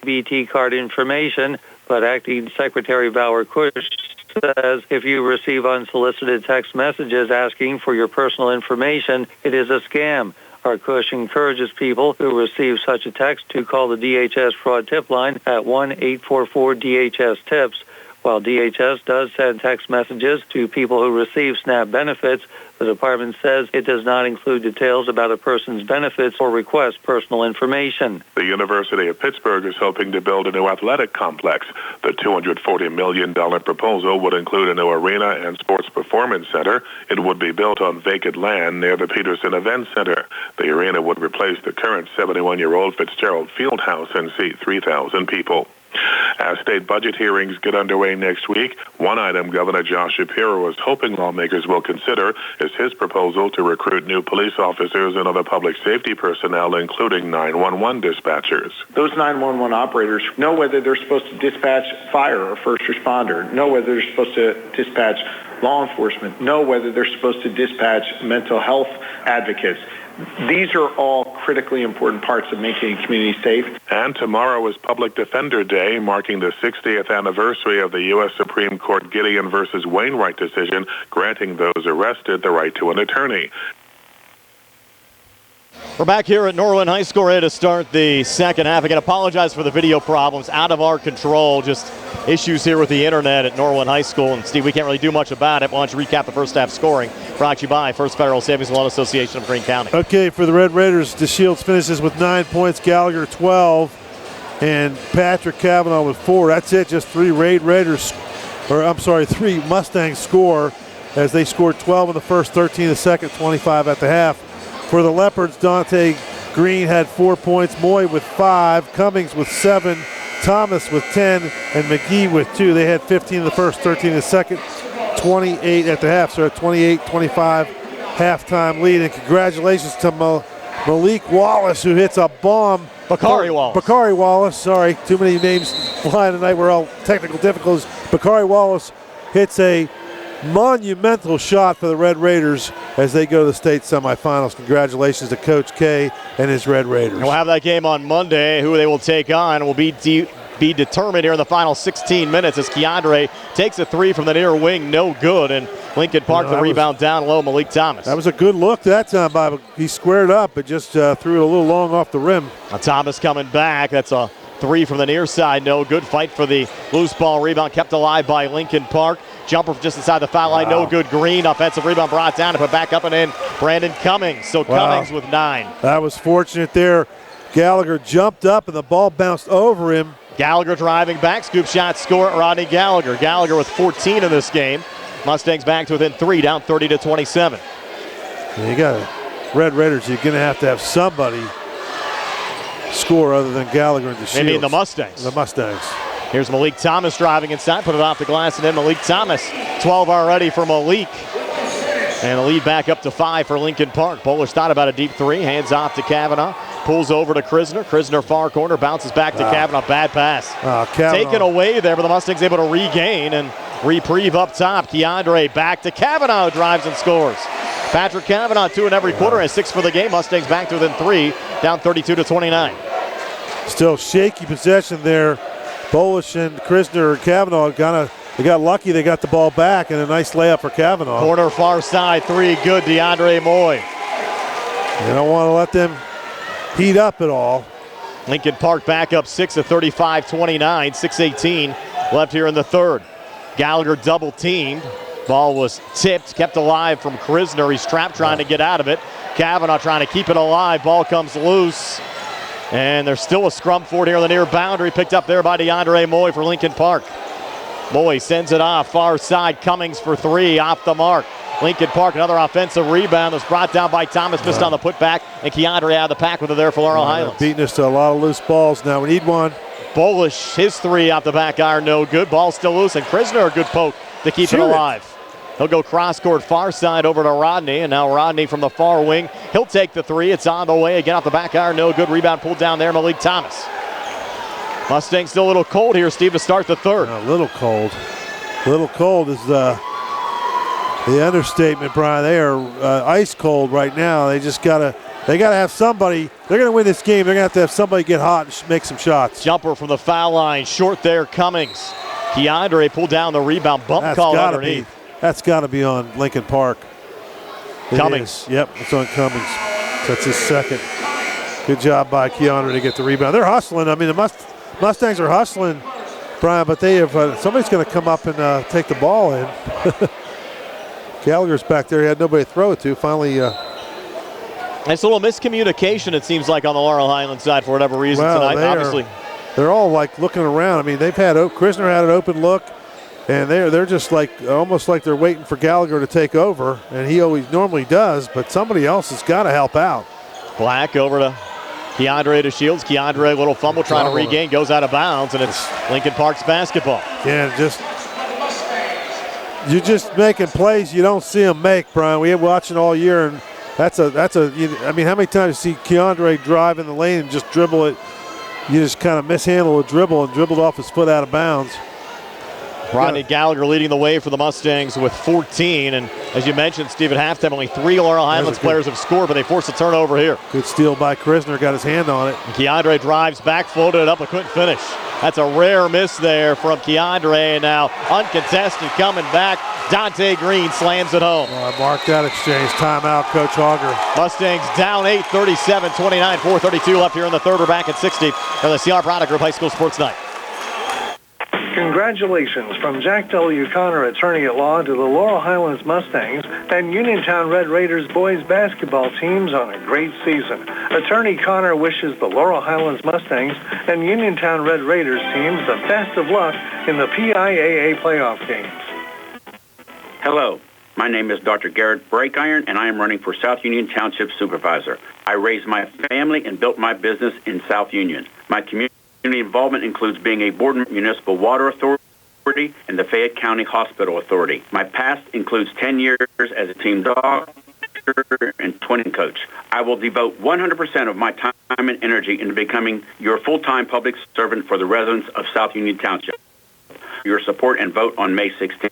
BT card information, but Acting Secretary Bauer Cush says if you receive unsolicited text messages asking for your personal information, it is a scam. Our Cush encourages people who receive such a text to call the DHS fraud tip line at 1-844-DHS-TIPS. While DHS does send text messages to people who receive SNAP benefits, the department says it does not include details about a person's benefits or request personal information. The University of Pittsburgh is hoping to build a new athletic complex. The $240 million proposal would include a new arena and sports performance center. It would be built on vacant land near the Peterson Event Center. The arena would replace the current 71-year-old Fitzgerald Fieldhouse and seat 3,000 people. As state budget hearings get underway next week, one item Governor Josh Shapiro is hoping lawmakers will consider is his proposal to recruit new police officers and other public safety personnel, including 911 dispatchers. Those 911 operators know whether they're supposed to dispatch fire or first responder, know whether they're supposed to dispatch law enforcement, know whether they're supposed to dispatch mental health advocates. These are all critically important parts of making a community safe. And tomorrow is Public Defender Day, marking the 60th anniversary of the U.S. Supreme Court Gideon versus Wainwright decision, granting those arrested the right to an attorney. We're back here at Norwin High School ready to start the second half. Again, apologize for the video problems, out of our control, just issues here with the internet at Norwin High School. And Steve, we can't really do much about it. Why don't you recap the first half scoring, brought to you by First Federal Savings and Loan Association of Greene County. Okay, for the Red Raiders, DeShields finishes with 9 points, Gallagher 12, and Patrick Kavanaugh with 4. That's it, just three Mustangs score, as they scored 12 in the first, 13 in the second, 25 at the half. For the Leopards, Dante Green had 4 points, Moy with 5, Cummings with 7, Thomas with 10, and McGee with 2. They had 15 in the first, 13 in the second, 28 at the half. So a 28-25 halftime lead. And congratulations to Malik Wallace, who hits a bomb. Bakari Wallace, sorry. Too many names flying tonight. We're all technical difficulties. Bakari Wallace hits a monumental shot for the Red Raiders as they go to the state semifinals. Congratulations to Coach K and his Red Raiders. We'll have that game on Monday. Who they will take on will be determined here in the final 16 minutes as Keandre takes a 3 from the near wing, no good, and Lincoln Park the rebound down low, Malik Thomas. That was a good look that time, Bob. He squared up, but just threw it a little long off the rim. Thomas coming back. That's a 3 from the near side, no good. Fight for the loose ball rebound, kept alive by Lincoln Park. Jumper just inside the foul line, no good. Green, offensive rebound brought down, and put back up and in. Brandon Cummings, Cummings with 9. That was fortunate there. Gallagher jumped up and the ball bounced over him. Gallagher driving back, scoop shot, score at Rodney Gallagher. Gallagher with 14 in this game. Mustangs back to within 3, down 30-27. Yeah, you got Red Raiders, you're going to have somebody score other than Gallagher and DeShields. Maybe the Mustangs. The Mustangs. Here's Malik Thomas driving inside, put it off the glass, and then Malik Thomas. 12 already for Malik. And the lead back up to 5 for Lincoln Park. Polish thought about a deep 3, hands off to Kavanaugh. Pulls over to Krisner. Krisner far corner, bounces back to Kavanaugh. Bad pass. Taken away there, but the Mustangs able to regain and reprieve up top. Keandre back to Kavanaugh, drives and scores. Patrick Kavanaugh, 2 in every quarter, has 6 for the game. Mustangs back to within 3, down 32-29. Still shaky possession there. Polish and Krisner, Kavanaugh they got lucky. They got the ball back, and a nice layup for Kavanaugh. Corner far side, 3 good. DeAndre Moy. You don't want to let them heat up at all. Lincoln Park back up 6 at 35-29. 6:18 left here in the third. Gallagher double teamed. Ball was tipped, kept alive from Krisner. He's trapped trying to get out of it. Kavanaugh trying to keep it alive. Ball comes loose. And there's still a scrum for it here on the near boundary. Picked up there by DeAndre Moy for Lincoln Park. Moy sends it off, far side. Cummings for 3, off the mark. Lincoln Park, another offensive rebound was brought down by Thomas, missed on the putback, and Keandre out of the pack with it there for Laurel Highlands. Beating us to a lot of loose balls now. We need one. Bolish, his 3 off the back iron, no good. Ball still loose, and Krisner a good poke to keep it alive. He'll go cross-court far side over to Rodney, and now Rodney from the far wing. He'll take the 3. It's on the way. Again off the back iron, no good. Rebound pulled down there, Malik Thomas. Mustangs still a little cold here, Steve, to start the third. A little cold. A little cold is the understatement, Brian. They are ice cold right now. They just got to They got to have somebody. They're going to win this game. They're going to have somebody get hot and make some shots. Jumper from the foul line. Short there, Cummings. Keandre pulled down the rebound. Bump call underneath. That's got to be on Lincoln Park. Cummings. Yep, it's on Cummings. That's his second. Good job by Keandre to get the rebound. They're hustling. I mean, the Mustangs are hustling, Brian, but they have somebody's going to come up and take the ball in. Gallagher's back there. He had nobody to throw it to. Finally. It's a little miscommunication, it seems like, on the Laurel Highlands side for whatever reason tonight. Obviously, they're all like looking around. I mean, they've had Krisner had an open look, and they're just like almost like they're waiting for Gallagher to take over, and he always normally does. But somebody else has got to help out. Black over to Keandre to Shields. Keandre, a little fumble trying to regain, goes out of bounds, and it's Lincoln Park's basketball. Yeah, you're just making plays you don't see them make, Brian. We have watching all year, and that's a. I mean, how many times you see Keandre drive in the lane and just dribble it? You just kind of mishandle a dribble and dribbled off his foot out of bounds. Rodney Gallagher leading the way for the Mustangs with 14. And as you mentioned, Steve, at halftime, only 3 Laurel Highlands players have scored, but they forced a turnover here. Good steal by Krisner, got his hand on it. And Keandre drives back, floated it up, but couldn't finish. That's a rare miss there from Keandre. And now uncontested coming back. Dante Green slams it home. Mark that exchange. Timeout, Coach Auger. Mustangs down 8, 37-29, 4:32 left here in the third. We're back at 60 for the CR Product Group High School Sports Night. Congratulations from Jack W. Connor, attorney at law, to the Laurel Highlands Mustangs and Uniontown Red Raiders boys basketball teams on a great season. Attorney Connor wishes the Laurel Highlands Mustangs and Uniontown Red Raiders teams the best of luck in the PIAA playoff games. Hello, my name is Dr. Garrett Breakiron, and I am running for South Union Township Supervisor. I raised my family and built my business in South Union. My community involvement includes being a board member of Municipal Water Authority and the Fayette County Hospital Authority. My past includes 10 years as a team doctor and 20 coach. I will devote 100% of my time and energy into becoming your full-time public servant for the residents of South Union Township. Your support and vote on May 16th,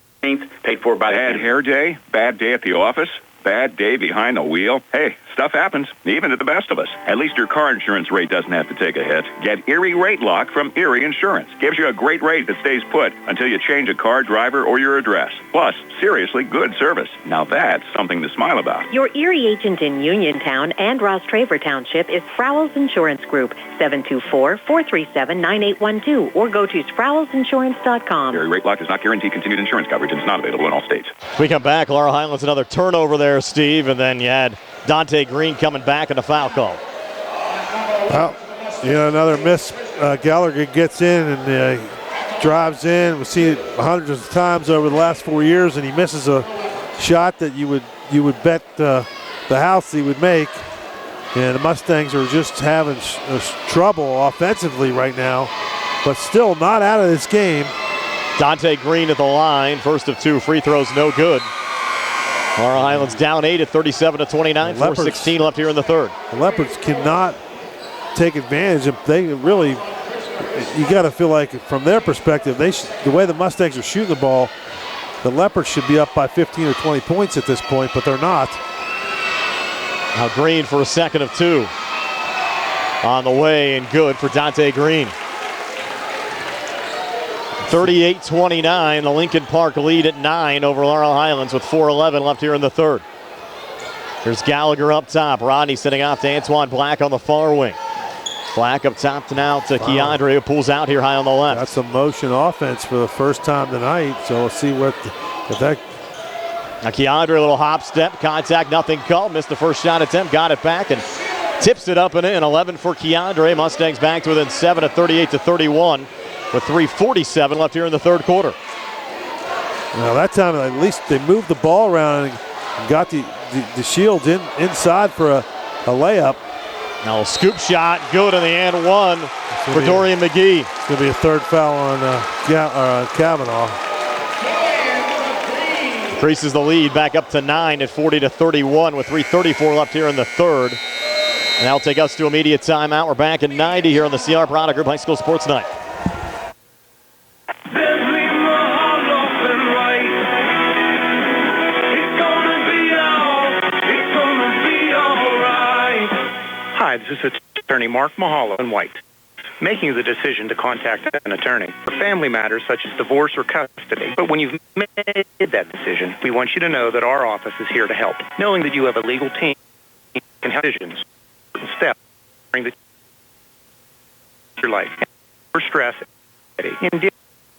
paid for by Bad hair day, bad day at the office, bad day behind the wheel. Hey, stuff happens, even to the best of us. At least your car insurance rate doesn't have to take a hit. Get Erie Rate Lock from Erie Insurance. Gives you a great rate that stays put until you change a car, driver, or your address. Plus, seriously good service. Now that's something to smile about. Your Erie agent in Uniontown and Ross Traver Township is Sprowell's Insurance Group, 724-437-9812, or go to sprowellsinsurance.com. Erie Rate Lock does not guarantee continued insurance coverage and is not available in all states. We come back. Laurel Highlands, another turnover there, Steve, and then you had Dante Green coming back and a foul call. Well, another miss. Gallagher gets in and drives in. We've seen it hundreds of times over the last 4 years, and he misses a shot that you would bet the house he would make. And the Mustangs are just having trouble offensively right now, but still not out of this game. Dante Green at the line. First of 2 free throws, no good. Laurel Highlands down 8 at 37-29, 4:16 left here in the third. The Leopards cannot take advantage of. They really, you got to feel like from their perspective, the way the Mustangs are shooting the ball, the Leopards should be up by 15 or 20 points at this point, but they're not. Now Green for a second of 2. On the way and good for Dante Green. 38-29, the Lincoln Park lead at 9 over Laurel Highlands with 4:11 left here in the third. Here's Gallagher up top. Rodney sitting off to Antoine Black on the far wing. Black up top now to Keandre, who pulls out here high on the left. That's a motion offense for the first time tonight, so we'll see if that. Now Keandre, a little hop step, contact, nothing called. Missed the first shot attempt, got it back, and tips it up and in. 11 for Keandre. Mustangs back to within 7 at 38-31. With 3:47 left here in the third quarter. Now that time at least they moved the ball around and got the Shields inside for a layup. Now a scoop shot, good in the and one for Dorian McGee. It's going to be a third foul on Kavanaugh. Increases the lead back up to 9 at 40-31 with 3:34 left here in the third. And that'll take us to immediate timeout. We're back at 90 here on the CR Product Group High School Sports Night. Hi, this is Attorney Mark Mahalo in White. Making the decision to contact an attorney for family matters such as divorce or custody. But when you've made that decision, we want you to know that our office is here to help. Knowing that you have a legal team can help decisions, steps during your life, for stress, in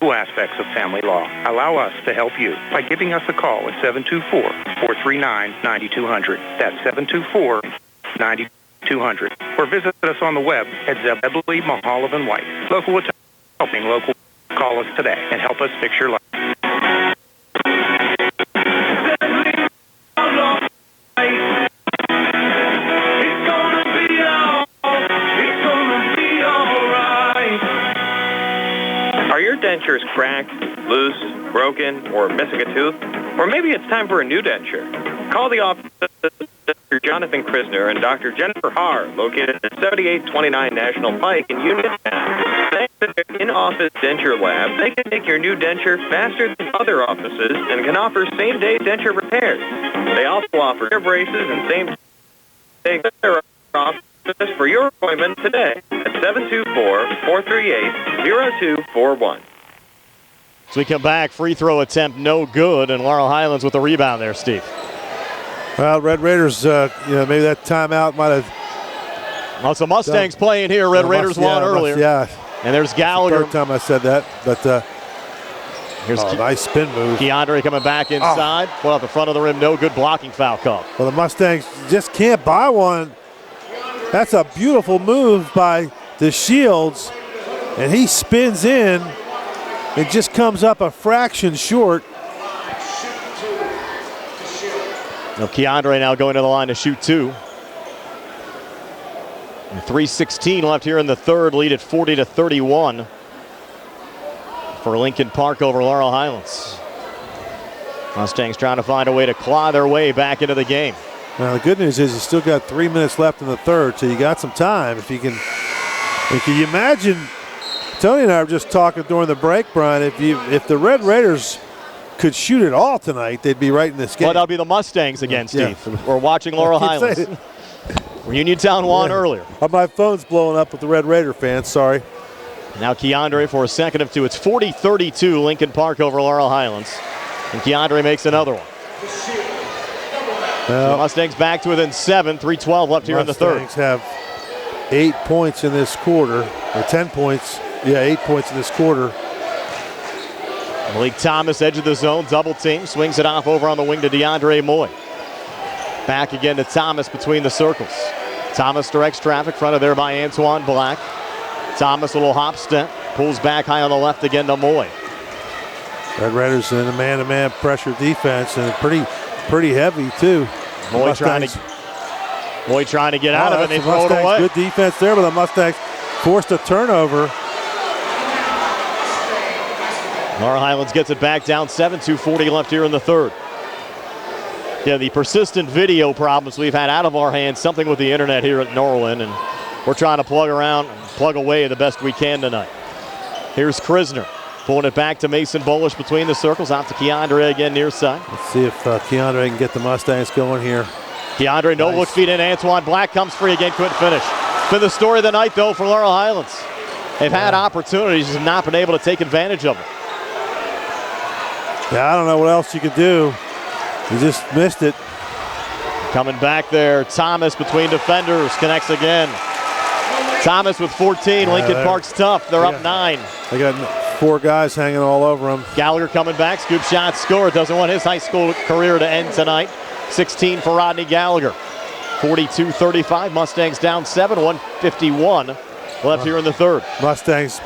aspects of family law. Allow us to help you by giving us a call at 724-439-9200. That's 724-9200. Or visit us on the web at Zebley Mahalo White. Local attorney helping local. Call us today and help us fix your life. Are your dentures cracked, loose, broken, or missing a tooth? Or maybe it's time for a new denture. Call the office of Dr. Jonathan Krisner and Dr. Jennifer Haar, located at 7829 National Pike in Uniontown. Thanks to their in-office denture lab, they can make your new denture faster than other offices and can offer same-day denture repairs. They also offer hair braces and same-day office for your appointment today at 724-438-0241. So we come back, free throw attempt no good, and Laurel Highlands with the rebound there, Steve. Well, Red Raiders, maybe that timeout might have. Well, so Mustangs playing here. Red Raiders won earlier. Yeah. And there's Gallagher. Third time I said that, but here's a nice spin move. Keandre coming back inside. Well, at the front of the rim, no good, blocking foul call. Well, the Mustangs just can't buy one. That's a beautiful move by the Shields, and he spins in. It just comes up a fraction short. Now Keandre now going to the line to shoot two. And 3:16 left here in the third, lead at 40-31 for Lincoln Park over Laurel Highlands. Mustangs trying to find a way to claw their way back into the game. Now the good news is you still got 3 minutes left in the third, so you got some time. If you can you imagine? Tony and I were just talking during the break, Brian. If the Red Raiders could shoot it all tonight, they'd be right in this game. Well, that'll be the Mustangs again, Steve. Yeah. We're watching Laurel Highlands. Uniontown won earlier. My phone's blowing up with the Red Raider fans. Sorry. Now Keandre for a second of two. It's 40-32 Lincoln Park over Laurel Highlands, and Keandre makes another one. Well, the Mustangs back to within 7. 3:12 left here in the third. Mustangs have 8 points in this quarter, or 10 points. Yeah, 8 points in this quarter. Malik Thomas, edge of the zone, double team, swings it off over on the wing to DeAndre Moy. Back again to Thomas between the circles. Thomas directs traffic, fronted there by Antoine Black. Thomas, a little hop step, pulls back high on the left again to Moy. Red Raiders in a man-to-man pressure defense, and pretty heavy too. Moy trying to get out of it, and they throw it away. Good defense there, but the Mustangs forced a turnover. Laurel Highlands gets it back down 7, 2:40 left here in the third. Yeah, the persistent video problems we've had out of our hands, something with the internet here at Norwin, and we're trying to plug away the best we can tonight. Here's Krisner, pulling it back to Mason Bolish between the circles, out to Keandre again near side. Let's see if Keandre can get the Mustangs going here. Keandre, no look feed in. Antoine Black comes free again, couldn't finish. It's been the story of the night, though, for Laurel Highlands. They've had opportunities and not been able to take advantage of them. Yeah, I don't know what else you could do. You just missed it. Coming back there, Thomas between defenders, connects again. Thomas with 14, Lincoln Park's tough. They're up 9. They got 4 guys hanging all over them. Gallagher coming back, scoop shot, score. Doesn't want his high school career to end tonight. 16 for Rodney Gallagher. 42-35, Mustangs down 7, 1:51 left here in the third. Mustangs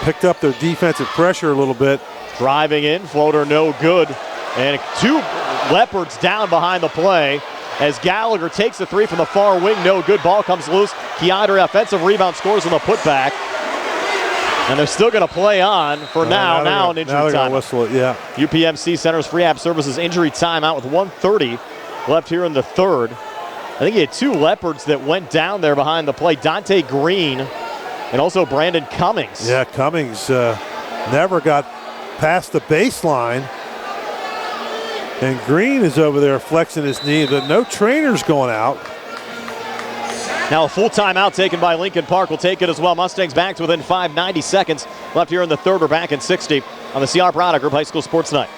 picked up their defensive pressure a little bit. Driving in, floater no good. And 2 Leopards down behind the play as Gallagher takes the 3 from the far wing, no good. Ball comes loose. Keandre offensive rebound, scores on the putback. And they're still going to play on for now an injury time. Whistle it, yeah. UPMC Centers Rehab Services injury timeout with 1:30 left here in the third. I think he had 2 Leopards that went down there behind the play. Dante Green and also Brandon Cummings. Yeah, Cummings never got past the baseline. And Green is over there flexing his knee, but no trainers going out. Now a full timeout taken by Lincoln Park will take it as well. Mustangs back to within 5, 90 seconds left here in the third. We're back in 60 on the CR Product Group High School Sports Night.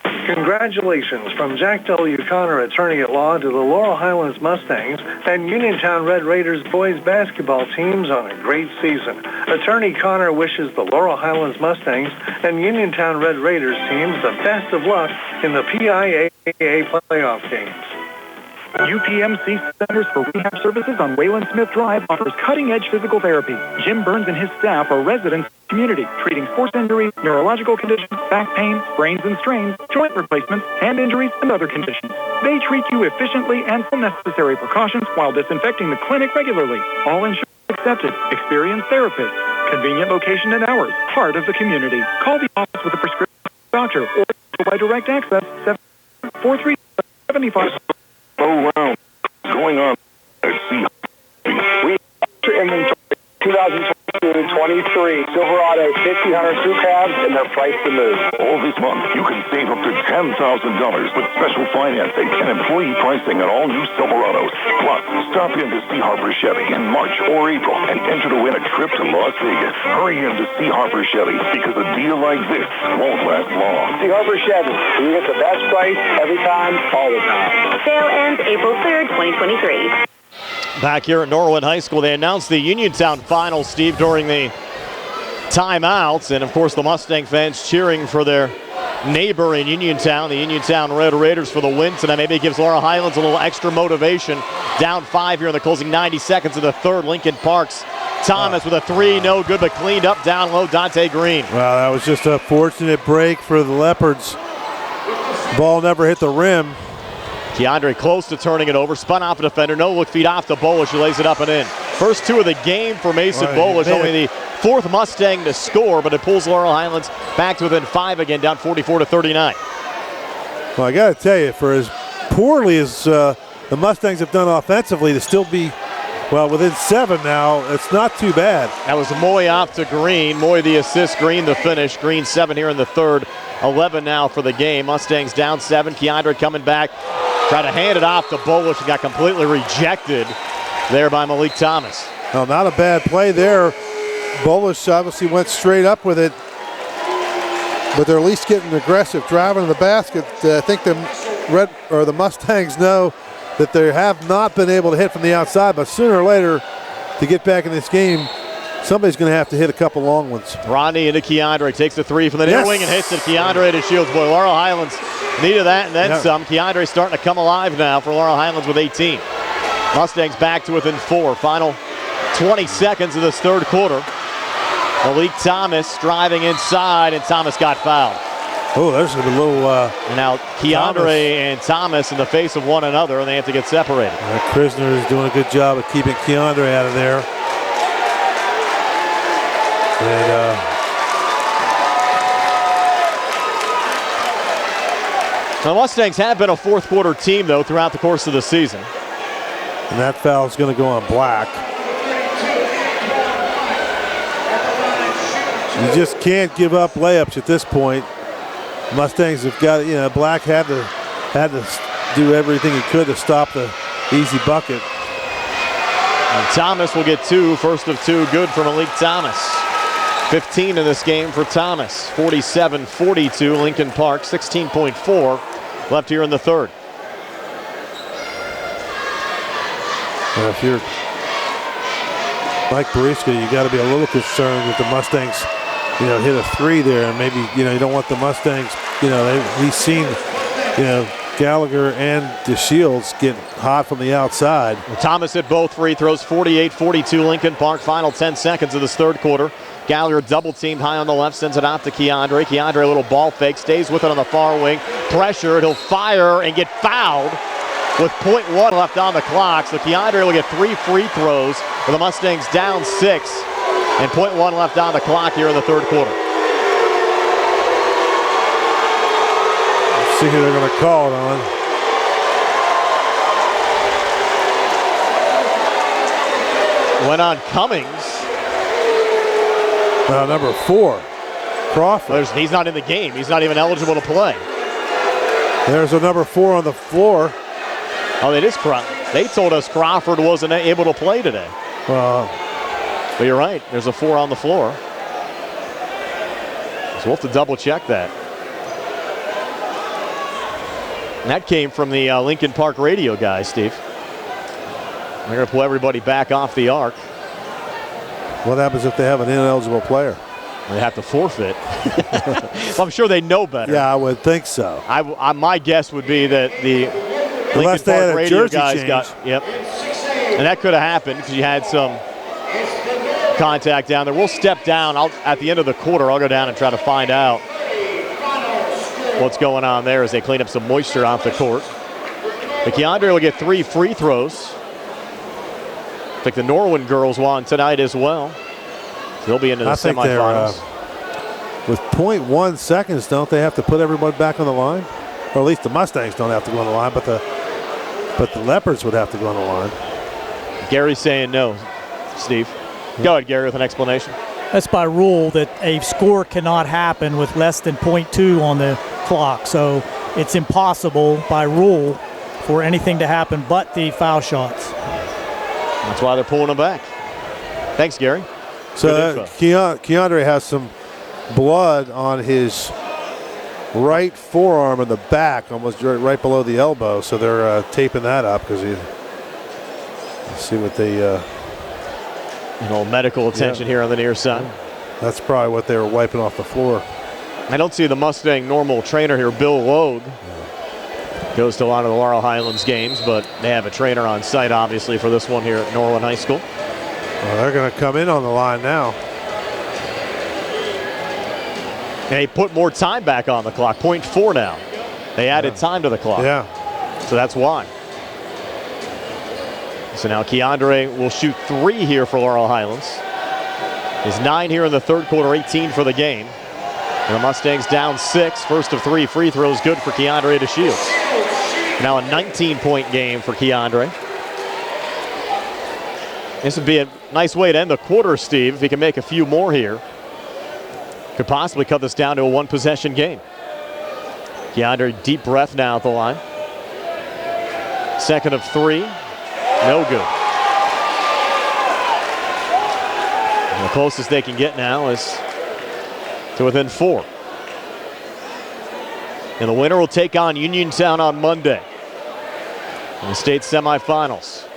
Congratulations from Jack W. Connor, attorney at law, to the Laurel Highlands Mustangs and Uniontown Red Raiders boys basketball teams on a great season. Attorney Connor wishes the Laurel Highlands Mustangs and Uniontown Red Raiders teams the best of luck in the PIAA playoff games. UPMC Centers for Rehab Services on Wayland Smith Drive offers cutting-edge physical therapy. Jim Burns and his staff are residents in the community, treating sports injuries, neurological conditions, back pain, sprains and strains, joint replacements, hand injuries, and other conditions. They treat you efficiently and with necessary precautions while disinfecting the clinic regularly. All insurance accepted. Experienced therapists. Convenient location and hours. Part of the community. Call the office with a prescription doctor or by direct access 743-75. Oh, wow. What's going on? We inventory 2022-23 Silverado 1500 crew cabs, and they're priced to move. All this month, you can save up to $10,000 with special financing and employee pricing on all new Silverados. Plus, stop in to see Harper Chevy in March or April and enter to win a trip to Las Vegas. Hurry in to see Harper Chevy because a deal like this won't last long. See Harper Chevy. You get the best price every time, all the time. Sale ends April 3rd, 2023. Back here at Norwin High School, they announced the Uniontown final, Steve, during the timeouts. And, of course, the Mustang fans cheering for their neighbor in Uniontown, the Uniontown Red Raiders, for the win tonight. Maybe it gives Laurel Highlands a little extra motivation. Down 5 here in the closing 90 seconds of the third. Lincoln Parks. Thomas with a three, no good, but cleaned up down low. Dante Green. Wow, that was just a fortunate break for the Leopards. Ball never hit the rim. Keandre close to turning it over. Spun off a defender. No look feed off to Bolish, who lays it up and in. First two of the game for Mason Bolish. Only the fourth Mustang to score, but it pulls Laurel Highlands back to within 5 again, down 44-39. Well, I got to tell you, for as poorly as the Mustangs have done offensively, to still be, well, within 7 now, it's not too bad. That was Moy off to Green. Moy the assist, Green the finish. Green 7 here in the third. 11 now for the game. Mustangs down 7. Keandre coming back. Tried to hand it off to Bolish and got completely rejected there by Malik Thomas. No, not a bad play there. Bolish obviously went straight up with it, but they're at least getting aggressive, driving to the basket. I think the Mustangs know that they have not been able to hit from the outside, but sooner or later, to get back in this game, somebody's going to have to hit a couple long ones. Rodney into Keandre, takes the three from the near wing and hits it. Keandre to Shields. Boy, Laurel Highlands needed that and then some. Keandre starting to come alive now for Laurel Highlands with 18. Mustangs back to within 4. Final 20 seconds of this third quarter. Malik Thomas driving inside, and Thomas got fouled. Oh, there's a little... now Keandre and Thomas in the face of one another, and they have to get separated. Krisner is doing a good job of keeping Keandre out of there. And the Mustangs have been a fourth quarter team, though, throughout the course of the season. And that foul is going to go on Black. You just can't give up layups at this point. Mustangs have got, Black had to do everything he could to stop the easy bucket. And Thomas will get 2, first of 2, good for Malik Thomas. 15 in this game for Thomas. 47-42, Lincoln Park, 16.4 left here in the third. Well, if you're Mike Bariska, you got to be a little concerned that the Mustangs, hit a 3 there, and maybe, you don't want the Mustangs, he's seen, Gallagher and DeShields get hot from the outside. Well, Thomas hit both free throws, 48-42 Lincoln Park, final 10 seconds of this third quarter. Gallagher double teamed high on the left, sends it out to Keandre. Keandre a little ball fake, stays with it on the far wing. Pressured, he'll fire and get fouled with 0.1 left on the clock. So Keandre will get 3 free throws with the Mustangs down 6 and 0.1 left on the clock here in the third quarter. Let's see who they're going to call it on. Went on Cummings. Number 4, Crawford. He's not in the game. He's not even eligible to play. There's a number 4 on the floor. Oh, it is Crawford. They told us Crawford wasn't able to play today. Well, but you're right. There's a 4 on the floor. So we'll have to double check that. And that came from the Lincoln Park radio guys, Steve. They're going to pull everybody back off the arc. What happens if they have an ineligible player? They have to forfeit. Well, I'm sure they know better. Yeah, I would think so. My guess would be that the Unless Lincoln they had Park a radio jersey guys change. got, yep. And that could have happened because you had some contact down there. We'll step down. At the end of the quarter, I'll go down and try to find out what's going on there as they clean up some moisture off the court. But Keandre will get 3 free throws. I think the Norwin girls won tonight as well. They'll be into the semifinals. With 0.1 seconds, don't they have to put everybody back on the line? Or at least the Mustangs don't have to go on the line, but the Leopards would have to go on the line. Gary's saying no, Steve. Go ahead, Gary, with an explanation. That's by rule that a score cannot happen with less than 0.2 on the clock. So it's impossible by rule for anything to happen but the foul shots. That's why they're pulling them back. Thanks, Gary. So Keandre has some blood on his right forearm in the back, almost right below the elbow. So they're taping that up because see what they. Medical attention here on the near side. That's probably what they were wiping off the floor. I don't see the Mustang normal trainer here, Bill Logue. Goes to a lot of the Laurel Highlands games, but they have a trainer on site, obviously, for this one here at Norwin High School. Well, they're going to come in on the line now. And they put more time back on the clock, 0.4 now. They added time to the clock. Yeah. So that's why. So now Keandre will shoot 3 here for Laurel Highlands. He's 9 here in the third quarter, 18 for the game. And the Mustangs down 6. First of 3 free throws, good for Keandre to shoot. Now a 19-point game for Keandre. This would be a nice way to end the quarter, Steve, if he can make a few more here. Could possibly cut this down to a 1-possession game. Keandre, deep breath now at the line. Second of 3, no good. And the closest they can get now is to within 4. And the winner will take on Uniontown on Monday in the state semifinals.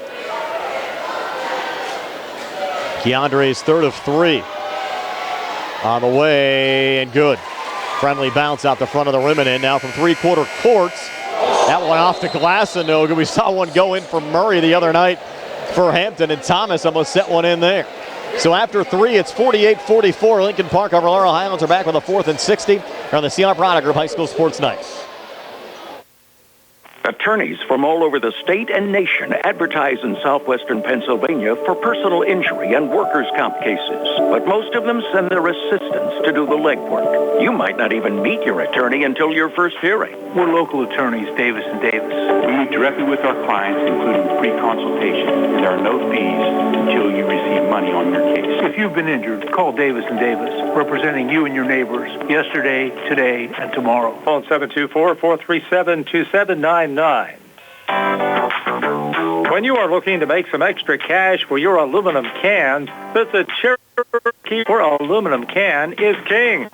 Keandre's third of 3. On the way and good. Friendly bounce out the front of the rim and in now from 3-quarter courts. That one off the glass and no good. We saw one go in from Murray the other night for Hampton, and Thomas almost set one in there. So after 3, it's 48-44. Lincoln Park over Laurel Highlands are back with a 4th and 60 on the CR Product Group High School Sports Night. Attorneys from all over the state and nation advertise in southwestern Pennsylvania for personal injury and workers' comp cases. But most of them send their assistants to do the legwork. You might not even meet your attorney until your first hearing. We're local attorneys, Davis & Davis. We meet directly with our clients, including free consultation, and there are no fees until you receive money on your case. If you've been injured, call Davis & Davis, representing you and your neighbors yesterday, today, and tomorrow. Phone 724-437-2799. When you are looking to make some extra cash for your aluminum cans, visit Cherokee, where aluminum can is king.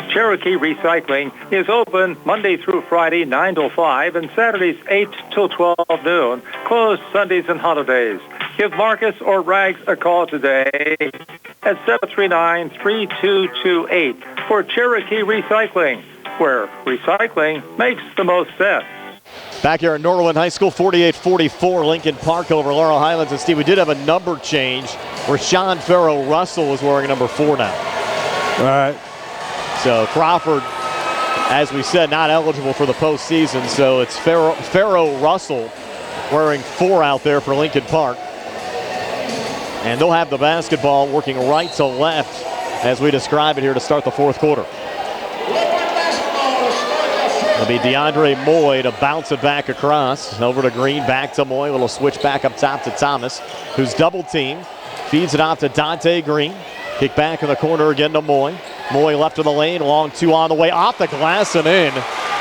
Cherokee Recycling is open Monday through Friday, 9 till 5, and Saturdays, 8 till 12 noon. Closed Sundays and holidays. Give Marcus or Rags a call today at 739-3228 for Cherokee Recycling, where recycling makes the most sense. Back here at Norwin High School, 48-44, Lincoln Park over Laurel Highlands. And Steve, we did have a number change where Sean Farrow Russell is wearing number 4 now. All right. So Crawford, as we said, not eligible for the postseason. So it's Farrow Russell wearing 4 out there for Lincoln Park. And they'll have the basketball working right to left as we describe it here to start the fourth quarter. It'll be DeAndre Moy to bounce it back across. Over to Green, back to Moy. A little switch back up top to Thomas, who's double teamed. Feeds it off to Dante Green. Kick back in the corner again to Moy. Moy left of the lane, long 2 on the way. Off the glass and in.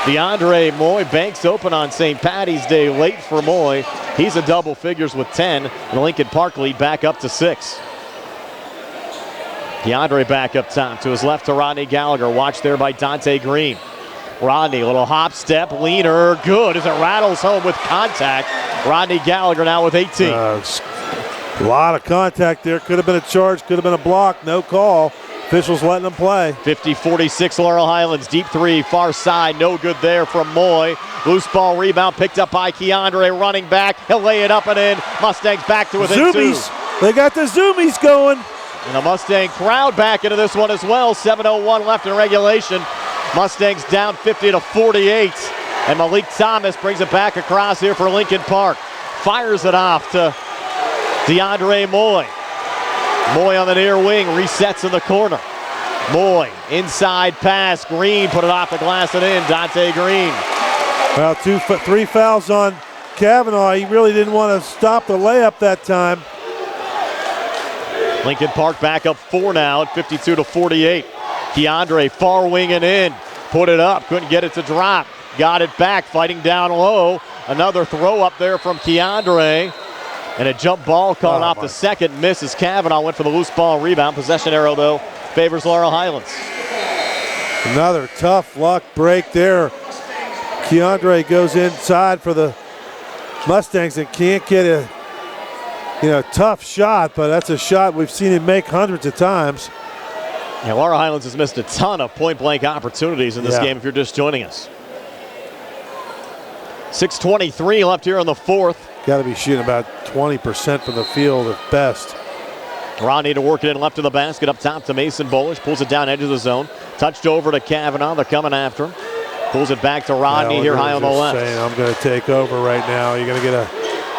DeAndre Moy banks open on St. Patty's Day late for Moy. He's in double figures with 10. And the Lincoln Park lead back up to 6. DeAndre back up top to his left to Rodney Gallagher. Watched there by Dante Green. Rodney, little hop step, leaner, good as it rattles home with contact. Rodney Gallagher now with 18. A lot of contact there. Could have been a charge, could have been a block. No call. Officials letting them play. 50-46 Laurel Highlands. Deep three, far side. No good there from Moy. Loose ball rebound picked up by Keandre. Running back. He'll lay it up and in. Mustangs back to within 2. They got the zoomies going. And the Mustang crowd back into this one as well. 7:01 left in regulation. Mustangs down 50-48. And Malik Thomas brings it back across here for Lincoln Park. Fires it off to DeAndre Moy. Moy on the near wing, resets in the corner. Moy, inside pass. Green put it off the glass and in. Dante Green. Well, 3 fouls on Kavanaugh. He really didn't want to stop the layup that time. Lincoln Park back up 4 now at 52-48. Keandre far wing and in. Put it up, couldn't get it to drop. Got it back, fighting down low. Another throw up there from Keandre. And a jump ball called off the second. Misses Kavanaugh, went for the loose ball rebound. Possession arrow, though, favors Laurel Highlands. Another tough luck break there. Keandre goes inside for the Mustangs and can't get a tough shot, but that's a shot we've seen him make hundreds of times. Yeah, Laurel Highlands has missed a ton of point-blank opportunities in this game if you're just joining us. 6:23 left here in the fourth. Got to be shooting about 20% from the field at best. Rodney to work it in left of the basket, up top to Mason Bolish. Pulls it down edge of the zone. Touched over to Kavanaugh. They're coming after him. Pulls it back to Rodney here high on the left. Saying, I'm going to take over right now. You're going to get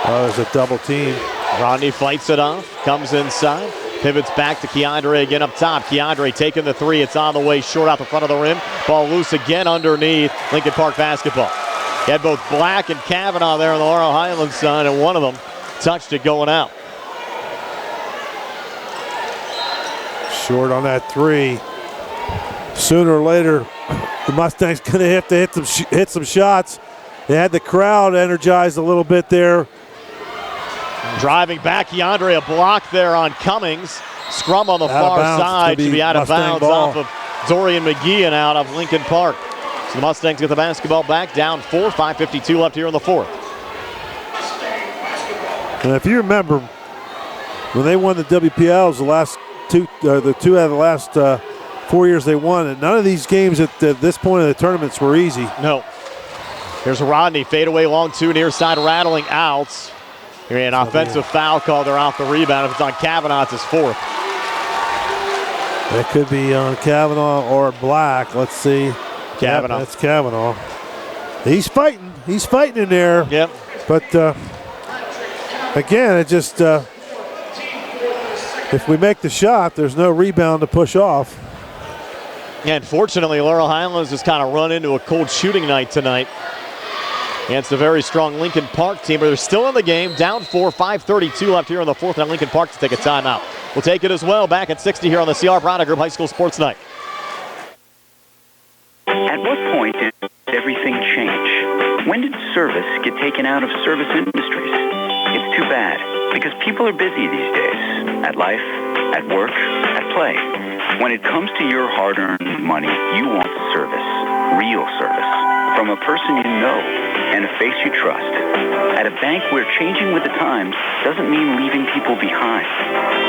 there's a double team. Rodney fights it off, comes inside. Pivots back to Keandre again up top. Keandre taking the three. It's on the way short out the front of the rim. Ball loose again underneath. Lincoln Park basketball. You had both Black and Kavanaugh there on the Laurel Highlands side, and one of them touched it going out. Short on that three. Sooner or later, the Mustangs going to have to hit some shots. They had the crowd energized a little bit there. Driving back, Keandre, a block there on Cummings. Scrum on the far side. Should be out of bounds off of Dorian McGee and out of Lincoln Park. So the Mustangs get the basketball back, down 4, 5:52 left here in the fourth. And if you remember, when they won the WPLs the two out of the last 4 years they won, and none of these games at this point of the tournaments were easy. No. Here's Rodney, fadeaway long two, near side rattling out. Here an offensive foul call. They're off the rebound. If it's on Kavanaugh, it's his fourth. It could be on Kavanaugh or Black. Let's see. Kavanaugh. That's Kavanaugh. He's fighting. He's fighting in there. Yep. But again, it just if we make the shot, there's no rebound to push off. Yeah, unfortunately, Laurel Highlands has kind of run into a cold shooting night tonight against a very strong Lincoln Park team, but they're still in the game. Down 4, 5:32 left here in the fourth, and Lincoln Park to take a timeout. We'll take it as well. Back at 60 here on the CR Product Group High School Sports Night. At what point did everything change? When did service get taken out of service industries? It's too bad, because people are busy these days. At life, at work, at play. When it comes to your hard-earned money, you want service. Real service. From a person you know and a face you trust. At a bank where changing with the times doesn't mean leaving people behind.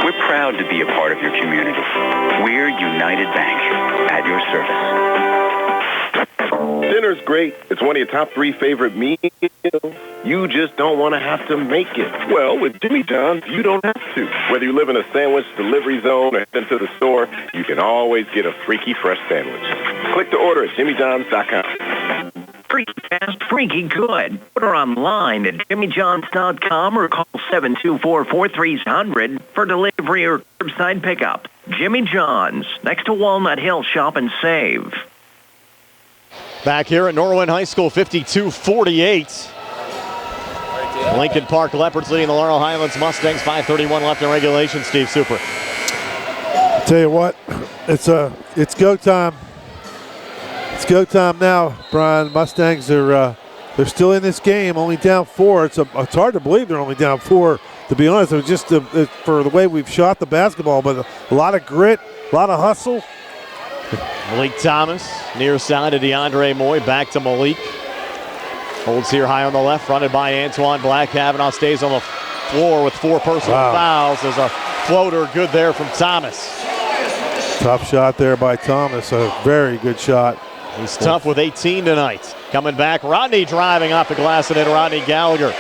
We're proud to be a part of your community. We're United Bank, at your service. Dinner's great. It's one of your top 3 favorite meals. You just don't want to have to make it. Well, with Jimmy John's, you don't have to. Whether you live in a sandwich delivery zone or head into the store, you can always get a freaky fresh sandwich. Click to order at jimmyjohns.com. Freaky fast, freaky good. Order online at jimmyjohns.com or call 724-4300 for delivery or curbside pickup. Jimmy John's, next to Walnut Hill, shop and save. Back here at Norwin High School, 52-48. Lincoln Park Leopards leading the Laurel Highlands Mustangs. 5:31 left in regulation. Steve Super. I'll tell you what, it's go time. It's go time now, Brian. Mustangs are They're still in this game, only down 4. It's hard to believe they're only down 4, to be honest. It was just for the way we've shot the basketball, but a lot of grit, a lot of hustle. Malik Thomas, near side to DeAndre Moy, back to Malik. Holds here high on the left, fronted by Antoine Black. Kavanaugh stays on the floor with 4 personal fouls. There's a floater good there from Thomas. Tough shot there by Thomas, a very good shot. He's tough with 18 tonight. Coming back, Rodney driving off the glass, and then Rodney Gallagher.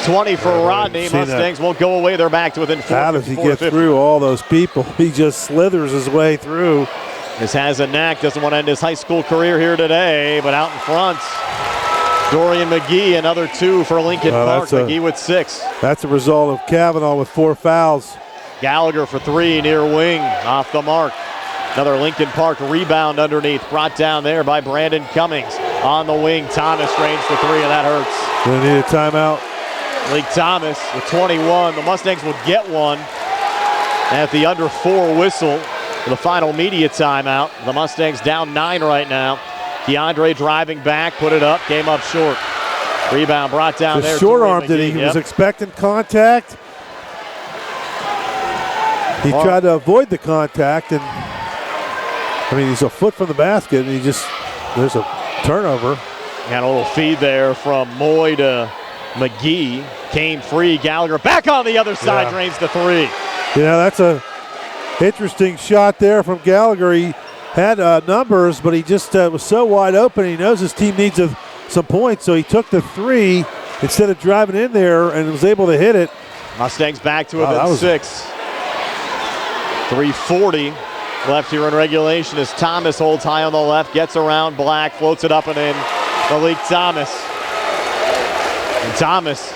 20 for Rodney. Mustangs won't go away. They're back to within 4. How does he get through all those people? He just slithers his way through. This has a knack. Doesn't want to end his high school career here today, but out in front, Dorian McGee, another 2 for Lincoln Park. McGee with 6. That's a result of Kavanaugh with 4 fouls. Gallagher for 3 near wing, off the mark. Another Lincoln Park rebound underneath, brought down there by Brandon Cummings. On the wing, Thomas range for 3, and that hurts. They need a timeout. Malik Thomas with 21. The Mustangs will get one at the under 4 whistle for the final media timeout. The Mustangs down 9 right now. DeAndre driving back, put it up, came up short. Rebound brought down there. Short-armed it. He was expecting contact. He tried to avoid the contact, and he's a foot from the basket, and there's a turnover. Got a little feed there from Moy to McGee. Came free. Gallagher back on the other side, drains the 3. Yeah, that's a interesting shot there from Gallagher. He had numbers, but he just was so wide open. He knows his team needs some points, so he took the 3 instead of driving in there and was able to hit it. Mustangs back to within 6. 3:40 left here in regulation as Thomas holds high on the left, gets around Black, floats it up and in. Malik Thomas. And Thomas,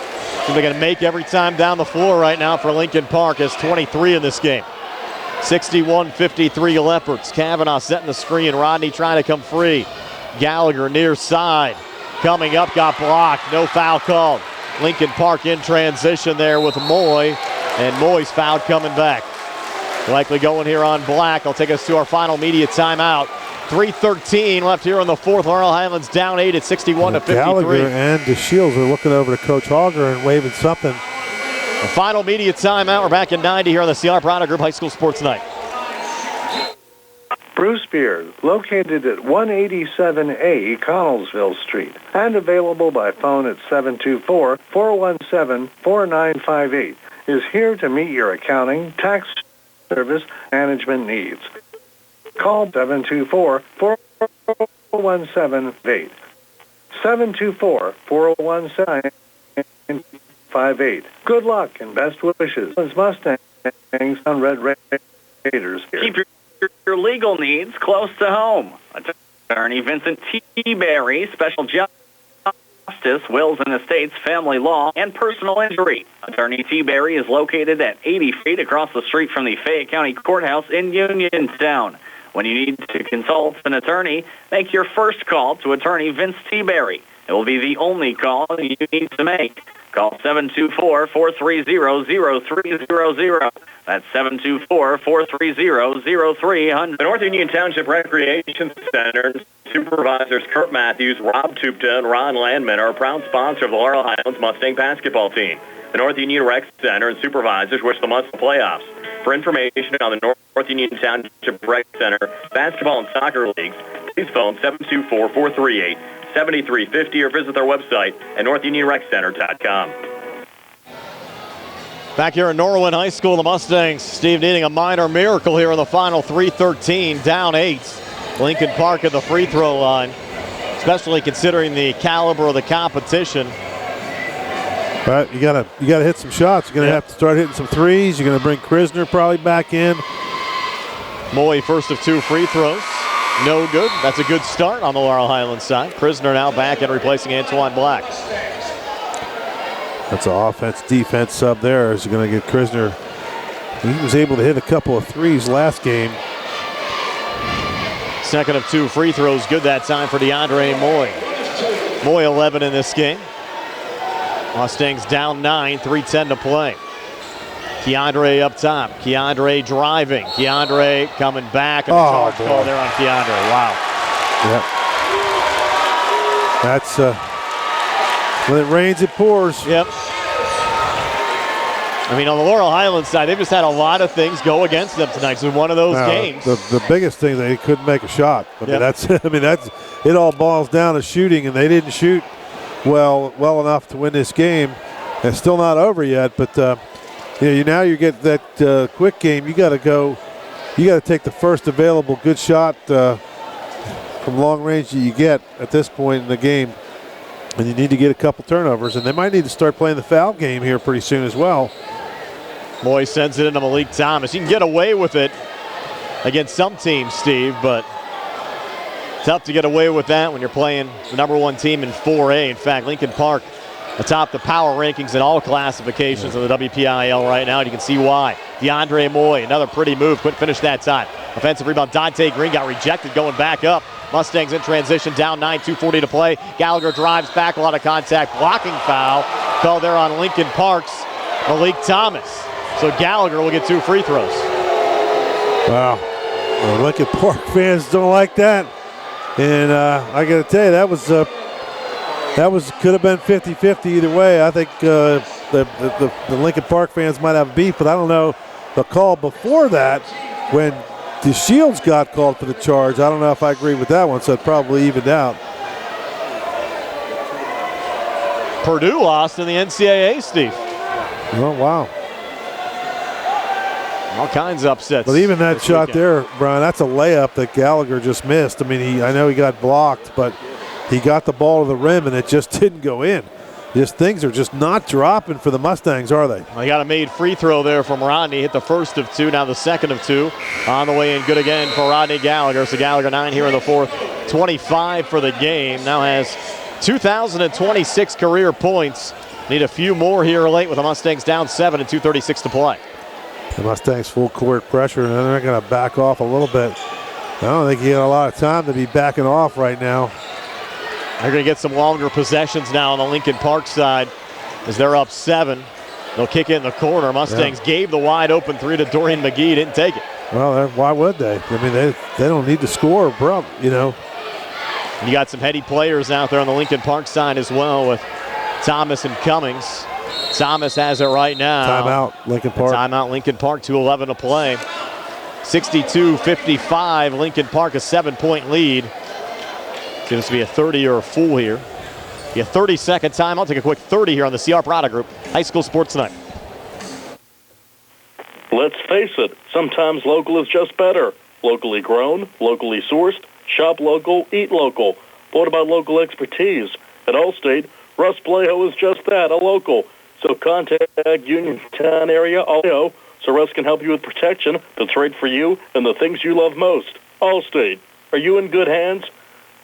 they're going to make every time down the floor right now for Lincoln Park, has 23 in this game. 61-53 Leopards. Kavanaugh setting the screen. Rodney trying to come free. Gallagher near side. Coming up, got blocked. No foul called. Lincoln Park in transition there with Moy. And Moy's foul coming back. Likely going here on Black. I'll take us to our final media timeout. 3:13 left here in the 4th. Laurel Highlands down 8 at 61-53. Gallagher and DeShields are looking over to Coach Hogger and waving something. The final media timeout. We're back in 90 here on the CR Product Group High School Sports Night. Bruce Beer, located at 187A Connellsville Street, and available by phone at 724-417-4958, is here to meet your accounting, tax, service, management needs. Call 724-417-8. 724-417-58. Good luck and best wishes. Mustangs on Red Raiders here. Keep your legal needs close to home. Attorney Vincent T. Berry, Special Justice, Wills and Estates, Family Law, and Personal Injury. Attorney T. Berry is located at 80 feet across the street from the Fayette County Courthouse in Uniontown. When you need to consult an attorney, make your first call to Attorney Vince T. Berry. It will be the only call you need to make. Call 724-430-0300. That's 724-430-0300. The North Union Township Recreation Center supervisors Kurt Matthews, Rob Tupta, and Ron Landman are a proud sponsor of the Laurel Highlands Mustang basketball team. The North Union Rec Center and supervisors wish them Mustang playoffs. For information on the North Union Township Rec Center basketball and soccer leagues, please phone 724-438-7350 or visit their website at northunionreccenter.com. Back here in Norwin High School, the Mustangs, Steve, needing a minor miracle here in the final 3:13, down 8. Lincoln Park at the free throw line, especially considering the caliber of the competition. But you gotta hit some shots. You're gonna have to start hitting some threes. You're gonna bring Krisner probably back in. Moy first of 2 free throws. No good. That's a good start on the Laurel Highlands side. Krisner now back and replacing Antoine Black. That's an offense-defense sub there. Is going to get Krisner. He was able to hit a couple of threes last game. Second of 2 free throws. Good that time for DeAndre Moy. Moy 11 in this game. Mustangs down 9, 3:10 to play. Keandre up top. Keandre driving. Keandre coming back. And a charge call there on Keandre. Wow. Yep. That's When it rains, it pours. Yep. I mean, on the Laurel Highlands side, they've just had a lot of things go against them tonight. So one of those games. The biggest thing, they couldn't make a shot. I mean, that's it. All boils down to shooting, and they didn't shoot well enough to win this game. It's still not over yet, but now you get that quick game. You got to go. You got to take the first available good shot from long range that you get at this point in the game, and you need to get a couple turnovers. And they might need to start playing the foul game here pretty soon as well. Moy sends it into Malik Thomas. You can get away with it against some teams, Steve, but tough to get away with that when you're playing the number 1 team in 4A. In fact, Lincoln Park atop the power rankings in all classifications of the WPIAL right now, and you can see why. DeAndre Moy, another pretty move, couldn't finish that time. Offensive rebound, Dante Green got rejected going back up. Mustangs in transition, down 9, 2:40 to play. Gallagher drives back, a lot of contact, blocking foul. Call there on Lincoln Park's Malik Thomas. So Gallagher will get 2 free throws. Wow. Well, Lincoln Park fans don't like that. And I got to tell you, that could have been 50-50 either way. I think the Lincoln Park fans might have beef, but I don't know. The call before that, when DeShields got called for the charge, I don't know if I agree with that one, so it probably evened out. Purdue lost in the NCAA, Steve. Oh, wow. All kinds of upsets. But even that shot there, Brian, that's a layup that Gallagher just missed. I mean, I know he got blocked, but he got the ball to the rim, and it just didn't go in. Things are just not dropping for the Mustangs, are they? Well, he got a made free throw there from Rodney. Hit the first of 2, now the second of 2. On the way in, good again for Rodney Gallagher. So Gallagher 9 here in the fourth. 25 for the game. Now has 2,026 career points. Need a few more here late with the Mustangs down 7 and 2:36 to play. The Mustangs full court pressure, and they're going to back off a little bit. I don't think he had a lot of time to be backing off right now. They're going to get some longer possessions now on the Lincoln Park side as they're up 7. They'll kick it in the corner. Mustangs gave the wide open 3 to Dorian McGee. Didn't take it. Well, why would they? I mean, they don't need to score, bro. And you got some heady players out there on the Lincoln Park side as well with Thomas and Cummings. Thomas has it right now. Timeout, Lincoln Park. Timeout, Lincoln Park, 2:11 to play. 62-55, Lincoln Park a 7-point lead. Seems to be a 30 or a full here. A 30-second time. I'll take a quick 30 here on the CR Prada Group High School Sports Tonight. Let's face it, sometimes local is just better. Locally grown, locally sourced, shop local, eat local. But what about local expertise? At Allstate, Russ Blejo is just that, a local. So contact Uniontown area, Ohio, so Russ can help you with protection that's right for you and the things you love most. Allstate, are you in good hands?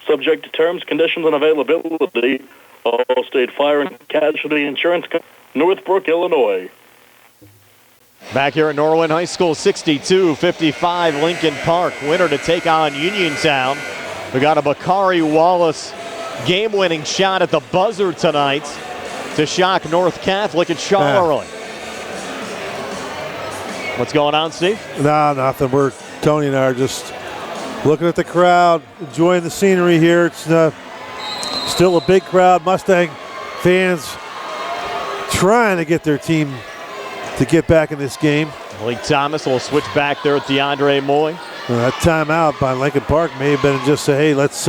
Subject to terms, conditions, and availability. Allstate Fire and Casualty Insurance, Northbrook, Illinois. Back here at Norwin High School, 62-55 Lincoln Park. Winner to take on Uniontown. We got a Bakari Wallace game-winning shot at the buzzer tonight to shock North Catholic and Charleroi. What's going on, Steve? No, nothing. Tony and I are just looking at the crowd, enjoying the scenery here. It's still a big crowd. Mustang fans trying to get their team to get back in this game. Malik Thomas will switch back there with DeAndre Moy. That timeout by Lincoln Park may have been just say, hey, let's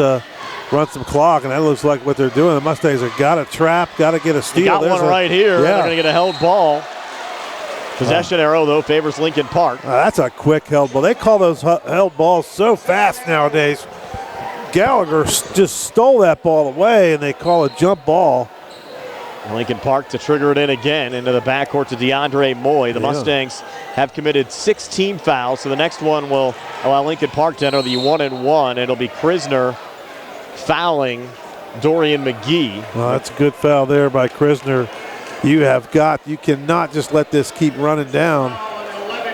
run some clock, and that looks like what they're doing. The Mustangs have got a trap, got to get a steal. Got one right here. They're going to get a held ball. Possession arrow, though, favors Lincoln Park. That's a quick held ball. They call those held balls so fast nowadays. Gallagher just stole that ball away, and they call a jump ball. Lincoln Park to trigger it in again into the backcourt to DeAndre Moy. The Mustangs have committed 16 fouls, so the next one will allow Lincoln Park to enter the 1-and-1. It'll be Krisner fouling Dorian McGee. Well, that's a good foul there by Krisner. You cannot just let this keep running down.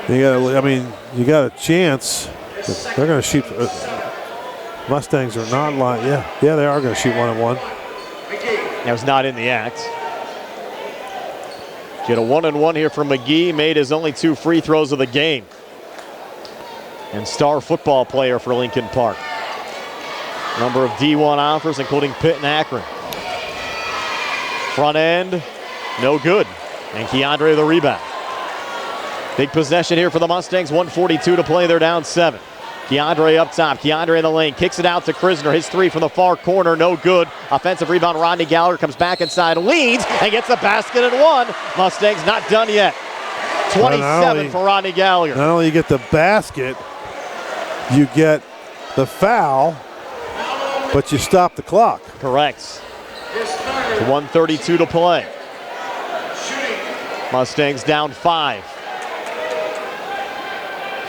You got a chance. They're going to shoot. Mustangs are not lying. Yeah, they are going to shoot 1-and-1. That was not in the act. Get a 1-and-1 here from McGee. Made his only 2 free throws of the game. And star football player for Lincoln Park. Number of D1 offers, including Pitt and Akron. Front end, no good. And Keandre the rebound. Big possession here for the Mustangs. 1:42 to play. They're down 7. Keandre up top. Keandre in the lane. Kicks it out to Krisner. His three from the far corner. No good. Offensive rebound. Rodney Gallagher comes back inside. Leads and gets the basket and 1. Mustangs not done yet. 27 for Rodney Gallagher. Not only you get the basket, you get the foul, but you stop the clock. Correct. 1:32 to play. Mustangs down 5.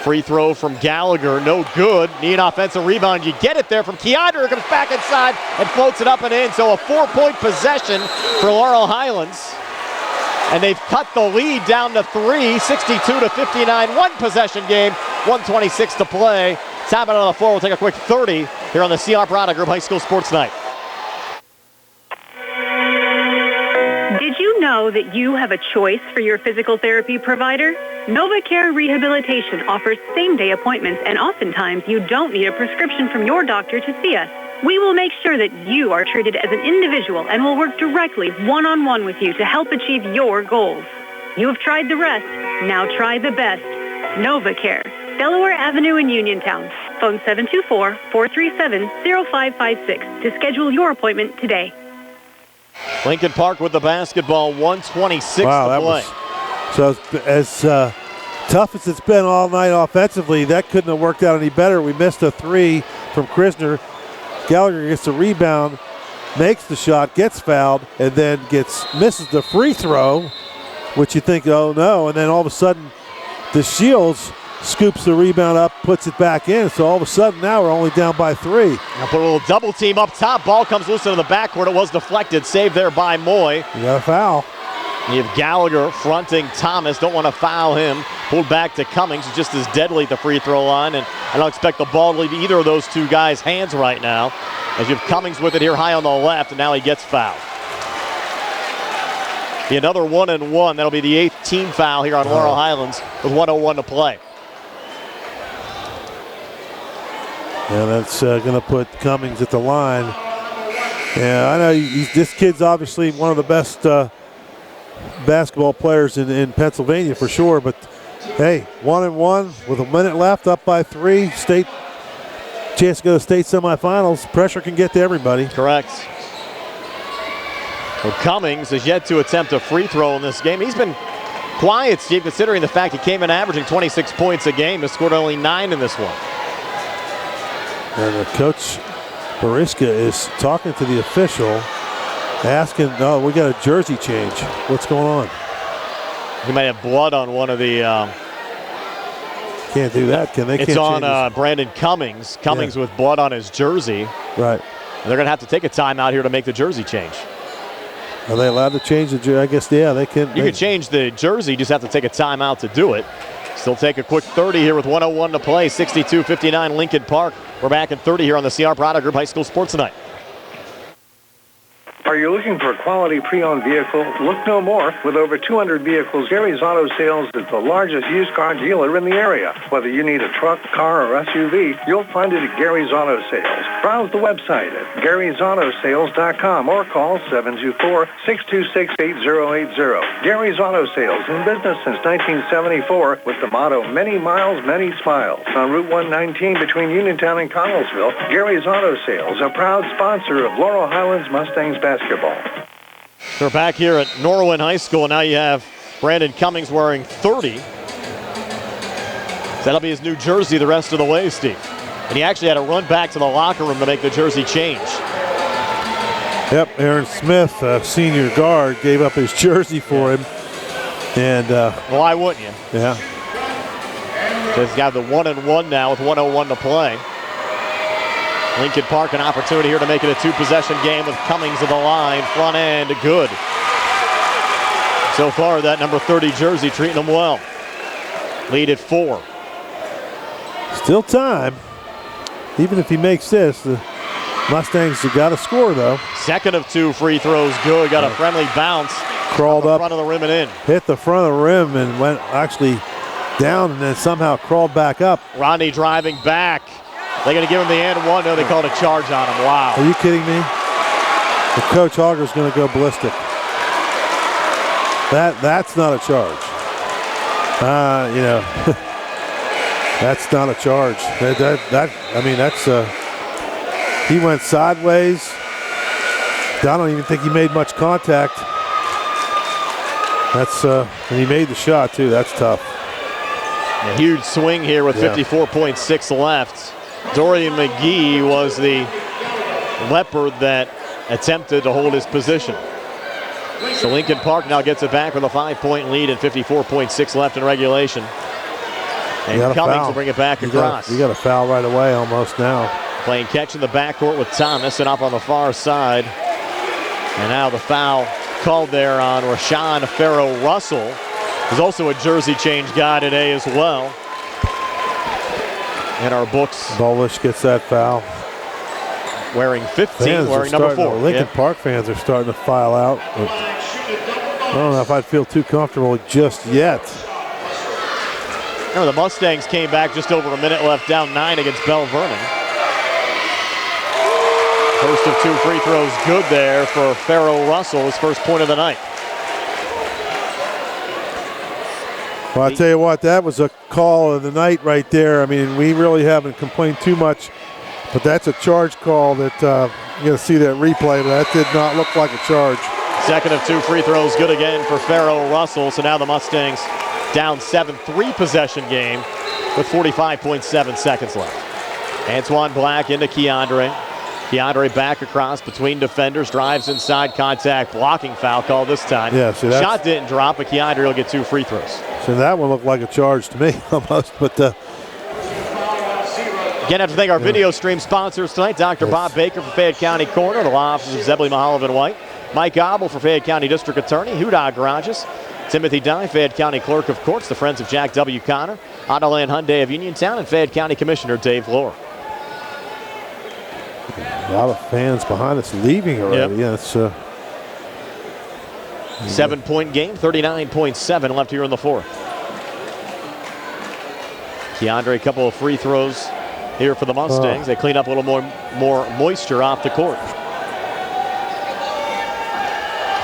Free throw from Gallagher, no good. Need an offensive rebound. You get it there from Keandre, comes back inside and floats it up and in. So a 4-point possession for Laurel Highlands. And they've cut the lead down to 3, 62-59. One possession game, 1:26 to play. Time out on the floor. We'll take a quick 30 here on the CR Prada Group High School Sports Night. Did you know that you have a choice for your physical therapy provider? NovaCare Rehabilitation offers same-day appointments, and oftentimes you don't need a prescription from your doctor to see us. We will make sure that you are treated as an individual and will work directly one-on-one with you to help achieve your goals. You have tried the rest. Now try the best. NovaCare, Delaware Avenue in Uniontown. Phone 724-437-0556 to schedule your appointment today. Lincoln Park with the basketball, 1:26 to play. So as tough as it's been all night offensively, that couldn't have worked out any better. We missed a 3 from Krisner. Gallagher gets the rebound, makes the shot, gets fouled, and then misses the free throw, which you think, oh no, and then all of a sudden the Shields scoops the rebound up, puts it back in. So all of a sudden now we're only down by 3. Now put a little double team up top. Ball comes loose into the backcourt. It was deflected. Saved there by Moy. You got a foul. You have Gallagher fronting Thomas. Don't want to foul him. Pulled back to Cummings, who's just as deadly at the free throw line. And I don't expect the ball to leave either of those two guys' hands right now. As you have Cummings with it here high on the left, and now he gets fouled. Another 1-1. That'll be the 8th team foul here on Laurel Highlands with 1:01 to play. Yeah, that's going to put Cummings at the line. Yeah, I know this kid's obviously one of the best basketball players in Pennsylvania for sure, but hey, 1-1 with a minute left, up by 3, state chance to go to state semifinals. Pressure can get to everybody. Correct. Well, Cummings has yet to attempt a free throw in this game. He's been quiet, Steve, considering the fact he came in averaging 26 points a game, has scored only 9 in this one. And the coach Bariska is talking to the official, asking, oh, we got a jersey change. What's going on? He might have blood on one of the... Can't do that, can they? It's on Brandon Cummings. Cummings with blood on his jersey. Right. And they're going to have to take a timeout here to make the jersey change. Are they allowed to change the jersey? I guess, yeah, they can. You can change the jersey, you just have to take a timeout to do it. Still take a quick 30 here with 1:01 to play. 62-59 Lincoln Park. We're back in 30 here on the CR Prada Group High School Sports Night. Are you looking for a quality pre-owned vehicle? Look no more. With over 200 vehicles, Gary's Auto Sales is the largest used car dealer in the area. Whether you need a truck, car, or SUV, you'll find it at Gary's Auto Sales. Browse the website at Gary'sAutoSales.com or call 724-626-8080. Gary's Auto Sales, in business since 1974 with the motto, many miles, many smiles. On Route 119 between Uniontown and Connellsville, Gary's Auto Sales, a proud sponsor of Laurel Highlands Mustangs basketball. We're back here at Norwin High School. Now you have Brandon Cummings wearing 30. That'll be his new jersey the rest of the way, Steve. And he actually had to run back to the locker room to make the jersey change. Yep, Aaron Smith, senior guard, gave up his jersey for him. And why wouldn't you? Yeah. He's got the 1-1 now with 1:01 to play. Lincoln Park, an opportunity here to make it a 2-possession game with Cummings at the line. Front end, good. So far, that number 30 jersey treating them well. Lead at 4. Still time. Even if he makes this, the Mustangs have got to score, though. Second of 2 free throws, good. Got a friendly bounce. Crawled up. Front of the rim and in. Hit the front of the rim and went actually down and then somehow crawled back up. Rodney driving back. They're going to give him the and one. No, they called a charge on him. Wow. Are you kidding me? The Coach Auger's going to go ballistic. That's not a charge. That's not a charge. He went sideways. I don't even think he made much contact. And he made the shot too. That's tough. A huge swing here with 54.6 left. Dorian McGee was the leopard that attempted to hold his position. So Lincoln Park now gets it back with a 5-point lead and 54.6 left in regulation. And Cummings will bring it back across. You got a foul right away almost now. Playing catch in the backcourt with Thomas and up on the far side. And now the foul called there on Rashawn Farrow-Russell. There's also a jersey change guy today as well. In our books. Bolish gets that foul. Wearing 15, wearing number 4. Lincoln Park fans are starting to file out. I don't know if I'd feel too comfortable just yet. The Mustangs came back just over a minute left, down 9 against Bell Vernon. First of 2 free throws good there for Farrow-Russell, his first point of the night. Well, I tell you what, that was a call of the night right there. I mean, we really haven't complained too much, but that's a charge call that you're going to see that replay, but that did not look like a charge. Second of 2 free throws good again for Farrow-Russell, so now the Mustangs down 7, 3-possession game with 45.7 seconds left. Antoine Black into Keandre. Keandre back across between defenders, drives inside, contact, blocking foul call this time. Yeah, see, shot didn't drop, but Keandre will get 2 free throws. So that one looked like a charge to me almost, but again, I have to thank our video stream sponsors tonight. Dr. Bob Baker for Fayette County Coroner, the law offices of Zebley, Mahalovic, and White. Mike Gobble for Fayette County District Attorney, Houdah Garages. Timothy Dye, Fayette County Clerk of Courts, the Friends of Jack W. Connor. Autoland Hyundai of Uniontown, and Fayette County Commissioner Dave Lohr. A lot of fans behind us leaving already. Yep. Yeah, 7-point game, 39.7 left here in the fourth. Keandre, a couple of free throws here for the Mustangs. They clean up a little more moisture off the court.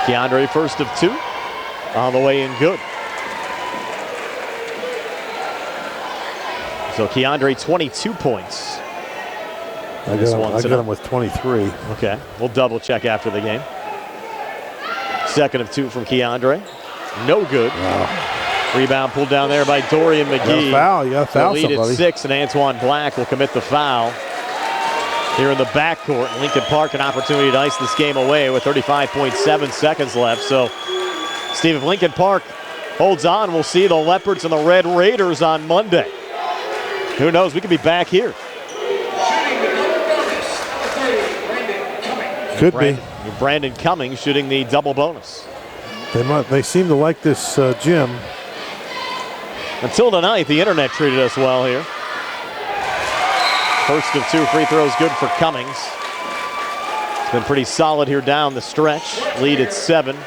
Keandre, first of 2, on the way in good. So Keandre, 22 points. I got him with 23. Okay, we'll double check after the game. Second of 2 from Keandre. No good. Wow. Rebound pulled down there by Dorian McGee. You got to foul lead somebody. At 6, and Antoine Black will commit the foul here in the backcourt. Lincoln Park an opportunity to ice this game away with 35.7 seconds left. So, Steve, if Lincoln Park holds on, we'll see the Leopards and the Red Raiders on Monday. Who knows? We could be back here. Could be. Brandon Cummings shooting the double bonus. They seem to like this gym. Until tonight, the internet treated us well here. First of 2 free throws good for Cummings. It's been pretty solid here down the stretch. Lead at 7.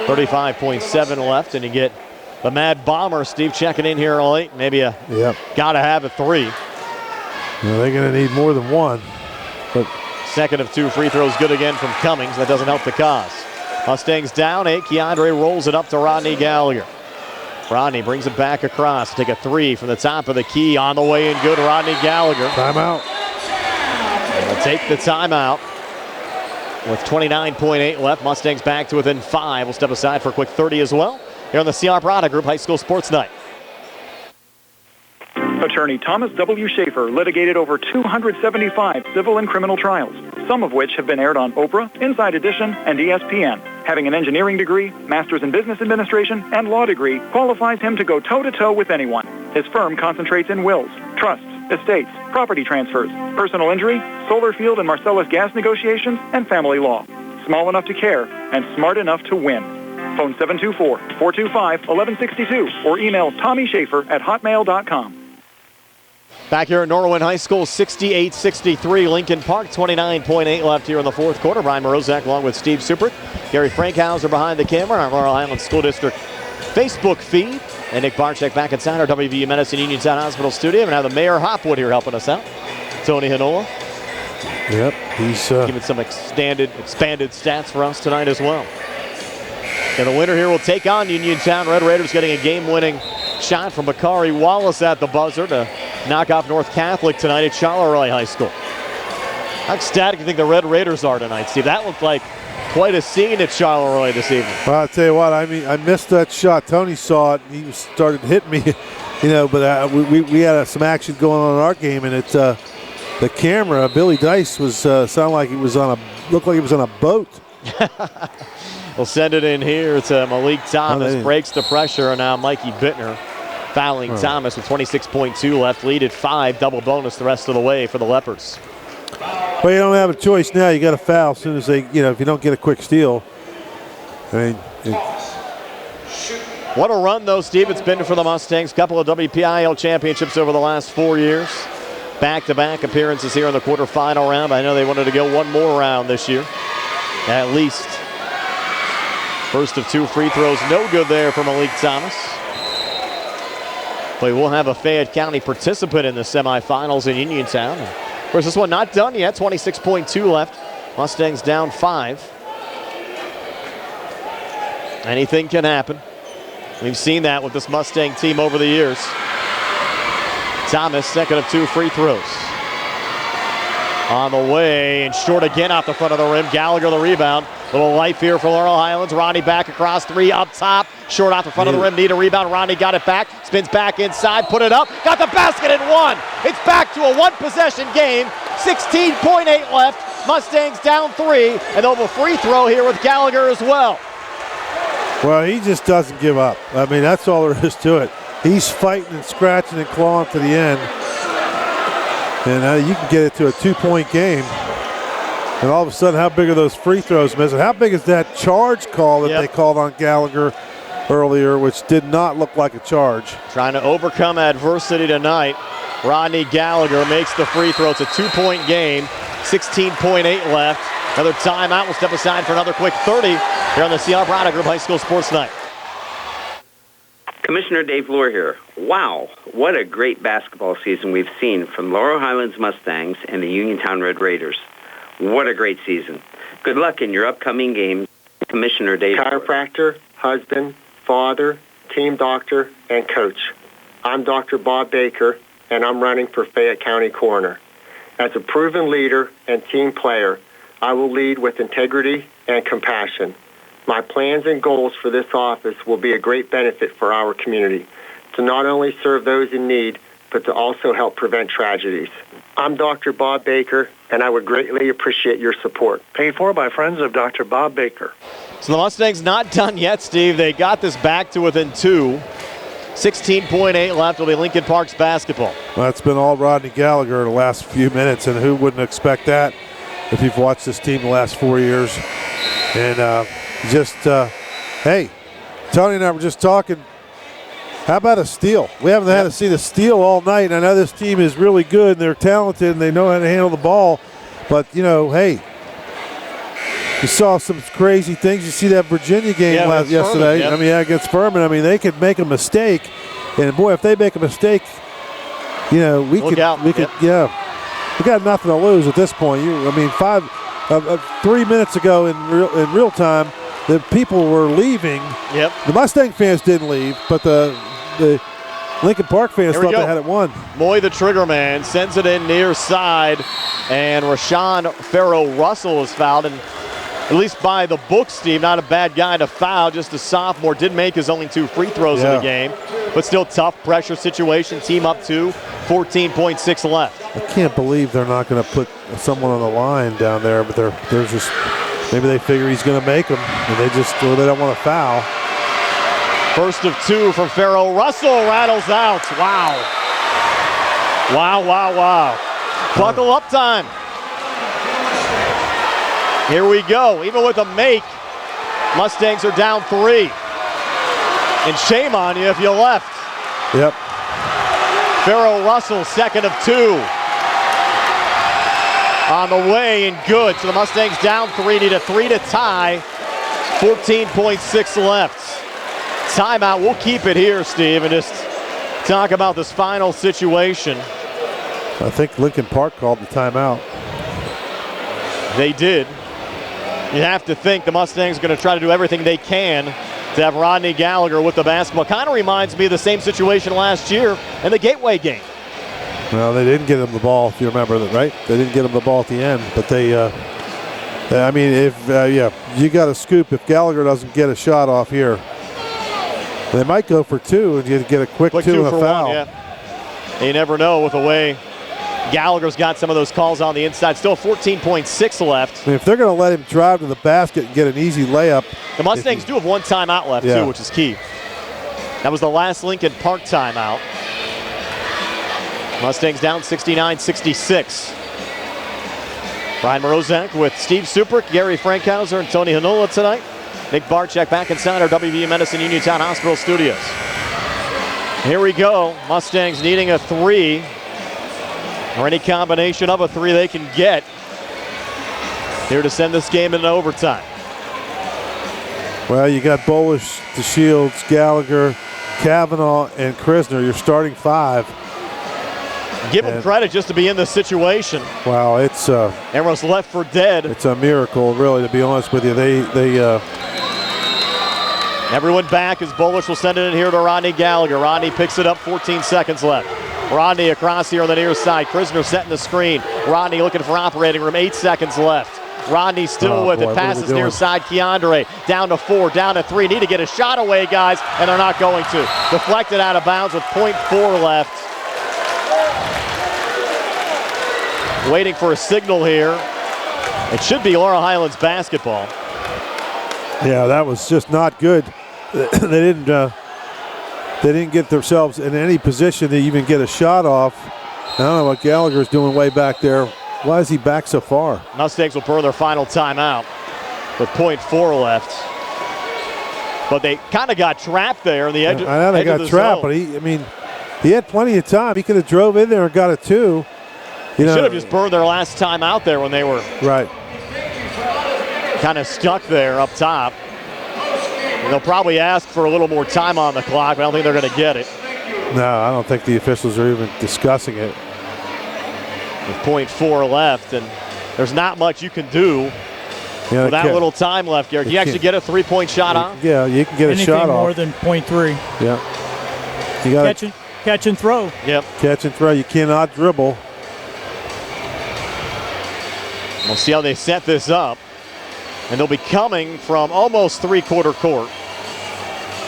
35.7 left, and you get the Mad Bomber, Steve, checking in here late. Maybe gotta have a 3. They're going to need more than 1. But second of 2 free throws good again from Cummings. That doesn't help the cause. Mustangs down 8. Keandre rolls it up to Rodney Gallagher. Rodney brings it back across. Take a 3 from the top of the key. On the way in good, Rodney Gallagher. Timeout. We'll take the timeout. With 29.8 left, Mustangs back to within 5. We'll step aside for a quick 30 as well. Here on the C.R. Prada Group High School Sports Night. Attorney Thomas W. Schaefer litigated over 275 civil and criminal trials, some of which have been aired on Oprah, Inside Edition, and ESPN. Having an engineering degree, master's in business administration, and law degree qualifies him to go toe-to-toe with anyone. His firm concentrates in wills, trusts, estates, property transfers, personal injury, solar field and Marcellus gas negotiations, and family law. Small enough to care and smart enough to win. Phone 724-425-1162 or email TommySchaefer@hotmail.com. Back here at Norwin High School, 68-63. Lincoln Park, 29.8 left here in the fourth quarter. Brian Morozak along with Steve Supert. Gary Frankhauser behind the camera on our Laurel Highlands School District Facebook feed. And Nick Barczyk back inside our WVU Medicine Uniontown Hospital studio. And now the Mayor Hopwood here helping us out. Tony Hanola. Yep, he's giving some expanded stats for us tonight as well. And the winner here will take on Uniontown. Red Raiders getting a game-winning shot from Bakari Wallace at the buzzer to knock off North Catholic tonight at Charleroi High School. How ecstatic do you think the Red Raiders are tonight, Steve? That looked like quite a scene at Charleroi this evening. Well, I'll tell you what, I mean, I missed that shot. Tony saw it, and he started hitting me, but we had some action going on in our game, and the camera, Billy Dice, was sounded like he was looked like he was on a boat. We'll send it in here to Malik Thomas, breaks the pressure, and now Mikey Bittner fouling Thomas with 26.2 left, lead at 5, double bonus the rest of the way for the Leopards. Well, you don't have a choice now. You got to foul as soon as they, if you don't get a quick steal. I mean, what a run, though, Steve, it's been for the Mustangs. Couple of WPIAL championships over the last 4 years. Back-to-back appearances here in the quarterfinal round. I know they wanted to go one more round this year, at least. First of 2 free throws, no good there for Malik Thomas. But we'll have a Fayette County participant in the semifinals in Uniontown. Of course, this one not done yet, 26.2 left. Mustangs down 5. Anything can happen. We've seen that with this Mustang team over the years. Thomas, second of 2 free throws. On the way and short again off the front of the rim. Gallagher the rebound. Little life here for Laurel Highlands. Ronnie back across 3 up top. Short off the front of the rim. Need a rebound. Ronnie got it back. Spins back inside. Put it up. Got the basket and one. It's back to a 1-possession game. 16.8 left. Mustangs down 3. And they'll have a free throw here with Gallagher as well. Well, he just doesn't give up. I mean, that's all there is to it. He's fighting and scratching and clawing to the end. And you can get it to a 2-point game. And all of a sudden, how big are those free throws missing? How big is that charge call that they called on Gallagher earlier, which did not look like a charge? Trying to overcome adversity tonight. Rodney Gallagher makes the free throw. It's a 2-point game. 16.8 left. Another timeout. We'll step aside for another quick 30 here on the CR Product Group High School Sports Night. Commissioner Dave Lohr here. Wow, what a great basketball season we've seen from Laurel Highlands Mustangs and the Uniontown Red Raiders. What a great season. Good luck in your upcoming games, Commissioner Dave Lohr. Chiropractor, husband, father, team doctor, and coach. I'm Dr. Bob Baker, and I'm running for Fayette County Coroner. As a proven leader and team player, I will lead with integrity and compassion. My plans and goals for this office will be a great benefit for our community, to not only serve those in need, but to also help prevent tragedies. I'm Dr. Bob Baker, and I would greatly appreciate your support. Paid for by friends of Dr. Bob Baker. So the Mustangs not done yet, Steve. They got this back to within 2. 16.8 left will be Lincoln Park's basketball. Well, it's been all Rodney Gallagher the last few minutes, and who wouldn't expect that if you've watched this team the last 4 years. And hey, Tony and I were just talking, how about a steal? We haven't had to see the steal all night, and I know this team is really good, and they're talented, and they know how to handle the ball. But, hey, you saw some crazy things. You see that Virginia game yesterday. Yep. I mean, against Furman. I mean, they could make a mistake, and boy, if they make a mistake, we got nothing to lose at this point. 3 minutes ago in real time, the people were leaving. Yep. The Mustang fans didn't leave, but the Lincoln Park fans thought they had it won. Moy, the trigger man, sends it in near side, and Rashawn Farrow-Russell is fouled. And at least by the book, Steve, not a bad guy to foul, just a sophomore. Did make his only 2 free throws in the game, but still tough pressure situation. Team up 2, 14.6 left. I can't believe they're not going to put someone on the line down there, but they're just, maybe they figure he's going to make them, and they don't want to foul. First of 2 from Farrow-Russell, rattles out. Wow. Buckle up time. Here we go. Even with a make, Mustangs are down 3. And shame on you if you left. Yep. Farrow-Russell, second of 2. On the way and good. So the Mustangs down 3, need a 3 to tie. 14.6 left. Timeout. We'll keep it here, Steve, and just talk about this final situation. I think Lincoln Park called the timeout. They did. You have to think the Mustangs are going to try to do everything they can to have Rodney Gallagher with the basketball. Kind of reminds me of the same situation last year in the Gateway game. Well, they didn't get him the ball, if you remember that, right? They didn't get him the ball at the end, but they, I mean, if, you got a scoop if Gallagher doesn't get a shot off here. They might go for two and get a quick two and a foul. One, yeah. You never know with the way Gallagher's got some of those calls on the inside. Still 14.6 left. I mean, if they're going to let him drive to the basket and get an easy layup. The Mustangs do have one timeout left, too, which is key. That was the last Lincoln Park timeout. Mustangs down 69-66. Brian Morozak with Steve Suprick, Gary Frankhauser, and Tony Hanola tonight. Nick Barczyk back inside our WVU Medicine Uniontown Hospital studios. Here we go. Mustangs needing a three, or any combination of a three they can get here to send this game into overtime. Well, you got Bolish, DeShields, Gallagher, Kavanaugh, and Krisner, your starting five. Give them credit just to be in this situation. Wow, it's everyone's left for dead. It's a miracle, really, to be honest with you. Everyone back as Bolish will send it in here to Rodney Gallagher. Rodney picks it up, 14 seconds left. Rodney across here on the near side. Krisner setting the screen. Rodney looking for operating room, 8 seconds left. Rodney still with it, passes near side. Keandre down to 4, down to 3. Need to get a shot away, guys, and they're not going to. Deflected out of bounds with 0.4 left. Waiting for a signal here. It should be Laurel Highlands basketball. Yeah, that was just not good. They didn't get themselves in any position to even get a shot off. I don't know what Gallagher's doing way back there. Why is he back so far? Mustangs will burn their final timeout with 0.4 left. But they kind of got trapped there in the edge. I know they got trapped, but he had plenty of time. He could have drove in there and got a two. They should have just burned their last time out there when they were kind of stuck there up top. And they'll probably ask for a little more time on the clock, but I don't think they're going to get it. No, I don't think the officials are even discussing it. With 0.4 left, and there's not much you can do with that little time left, Gary. Can you actually get a three-point shot off? Yeah, you can get a shot off. Anything more than 0.3. Yeah. You got catch and throw. Yep. Catch and throw. You cannot dribble. We'll see how they set this up. And they'll be coming from almost three-quarter court.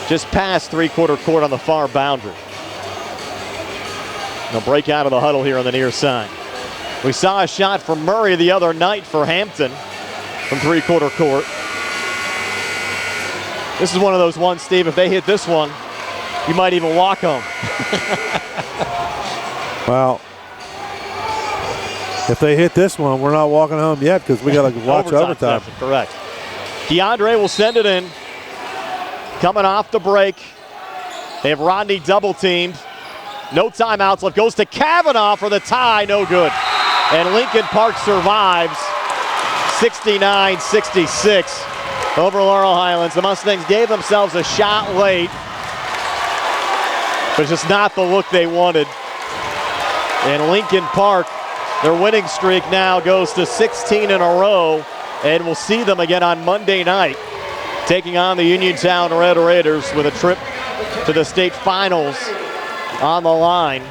Just past three-quarter court on the far boundary. They'll break out of the huddle here on the near side. We saw a shot from Murray the other night for Hampton from three-quarter court. This is one of those ones, Steve, if they hit this one, you might even walk home. Well, if they hit this one, we're not walking home yet because we got to watch overtime. Correct. Keandre will send it in. Coming off the break. They have Rodney double-teamed. No timeouts left. Goes to Kavanaugh for the tie. No good. And Lincoln Park survives 69-66 over Laurel Highlands. The Mustangs gave themselves a shot late, but it's just not the look they wanted. And Lincoln Park, their winning streak now goes to 16 in a row, and we'll see them again on Monday night, taking on the Uniontown Red Raiders with a trip to the state finals on the line.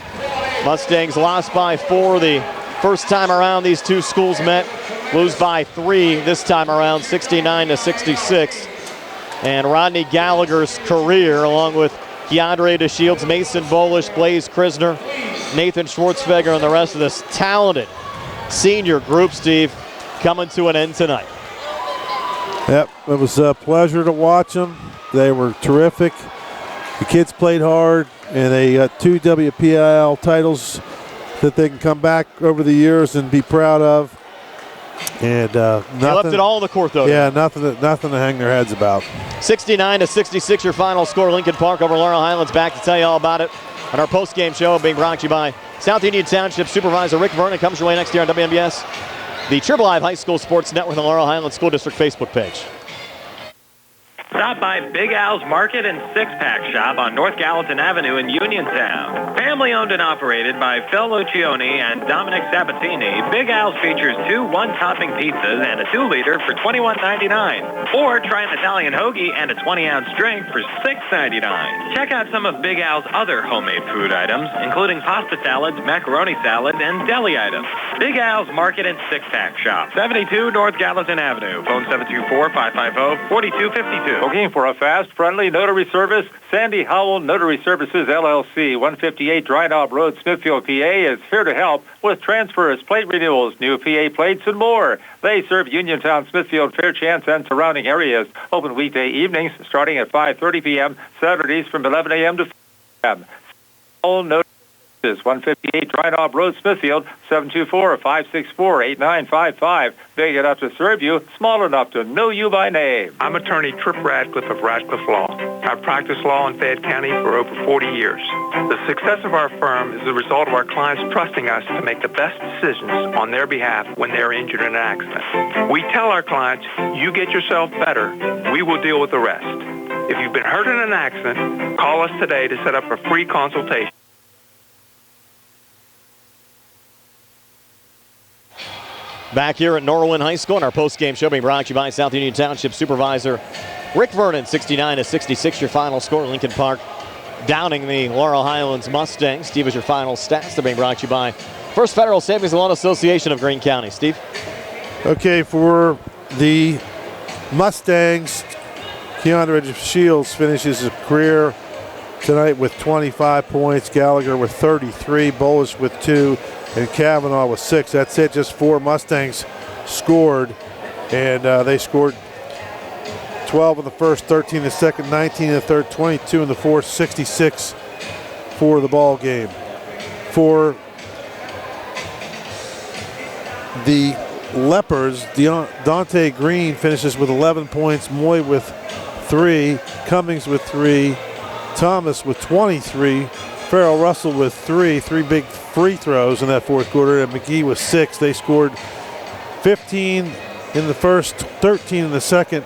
Mustangs lost by 4 the first time around these two schools met. Lose by 3 this time around, 69-66. And Rodney Gallagher's career, along with Keandre DeShields, Mason Bolish, Blaze Krisner, Nathan Schwartzfeger, and the rest of this talented senior group, Steve, coming to an end tonight. Yep, it was a pleasure to watch them. They were terrific. The kids played hard, and they got 2 WPIAA titles that they can come back over the years and be proud of. And nothing, they left it all on the court, though. Yeah, nothing to hang their heads about. 69-66, your final score. Lincoln Park over Laurel Highlands. Back to tell you all about it on our post-game show, being brought to you by South Union Township Supervisor Rick Vernon. Comes your way next year on WMBS, the Triple Live High School Sports Network, and the Laurel Highlands School District Facebook page. Stop by Big Al's Market and Six-Pack Shop on North Gallatin Avenue in Uniontown. Family owned and operated by Phil Lucioni and Dominic Sabatini, Big Al's features 2 one-topping pizzas and a 2-liter for $21.99. Or try an Italian hoagie and a 20-ounce drink for $6.99. Check out some of Big Al's other homemade food items, including pasta salads, macaroni salad, and deli items. Big Al's Market and Six-Pack Shop, 72 North Gallatin Avenue. Phone 724-550-4252. Looking for a fast, friendly notary service? Sandy Howell Notary Services, LLC, 158 Dry Knob Road, Smithfield, PA, is here to help with transfers, plate renewals, new PA plates, and more. They serve Uniontown, Smithfield, Fairchance, and surrounding areas. Open weekday evenings starting at 5:30 p.m., Saturdays from 11 a.m. to 5 p.m. Howell Notary Services, 158 Dry Knob Road, Smithfield, 724-564-8955. Big enough to serve you, small enough to know you by name. I'm attorney Tripp Radcliffe of Radcliffe Law. I've practiced law in Fayette County for over 40 years. The success of our firm is the result of our clients trusting us to make the best decisions on their behalf when they're injured in an accident. We tell our clients, you get yourself better, we will deal with the rest. If you've been hurt in an accident, call us today to set up a free consultation. Back here at Norwin High School in our post-game show being brought to you by South Union Township Supervisor Rick Vernon, 69-66 your final score. Lincoln Park downing the Laurel Highlands Mustangs. Steve, is your final stats. They're being brought to you by First Federal Savings and Loan Association of Greene County. Steve? Okay, for the Mustangs, Keandre Shields finishes his career tonight with 25 points. Gallagher with 33, Bolish with 2, and Kavanaugh with 6. That's it. Just 4 Mustangs scored, and they scored 12 in the first, 13 in the second, 19 in the third, 22 in the fourth, 66 for the ball game. For the Leopards, Dante Green finishes with 11 points, Moy with 3, Cummings with 3, Thomas with 23, Farrell Russell with 3 big free throws in that fourth quarter, and McGee with 6. They scored 15 in the first, 13 in the second,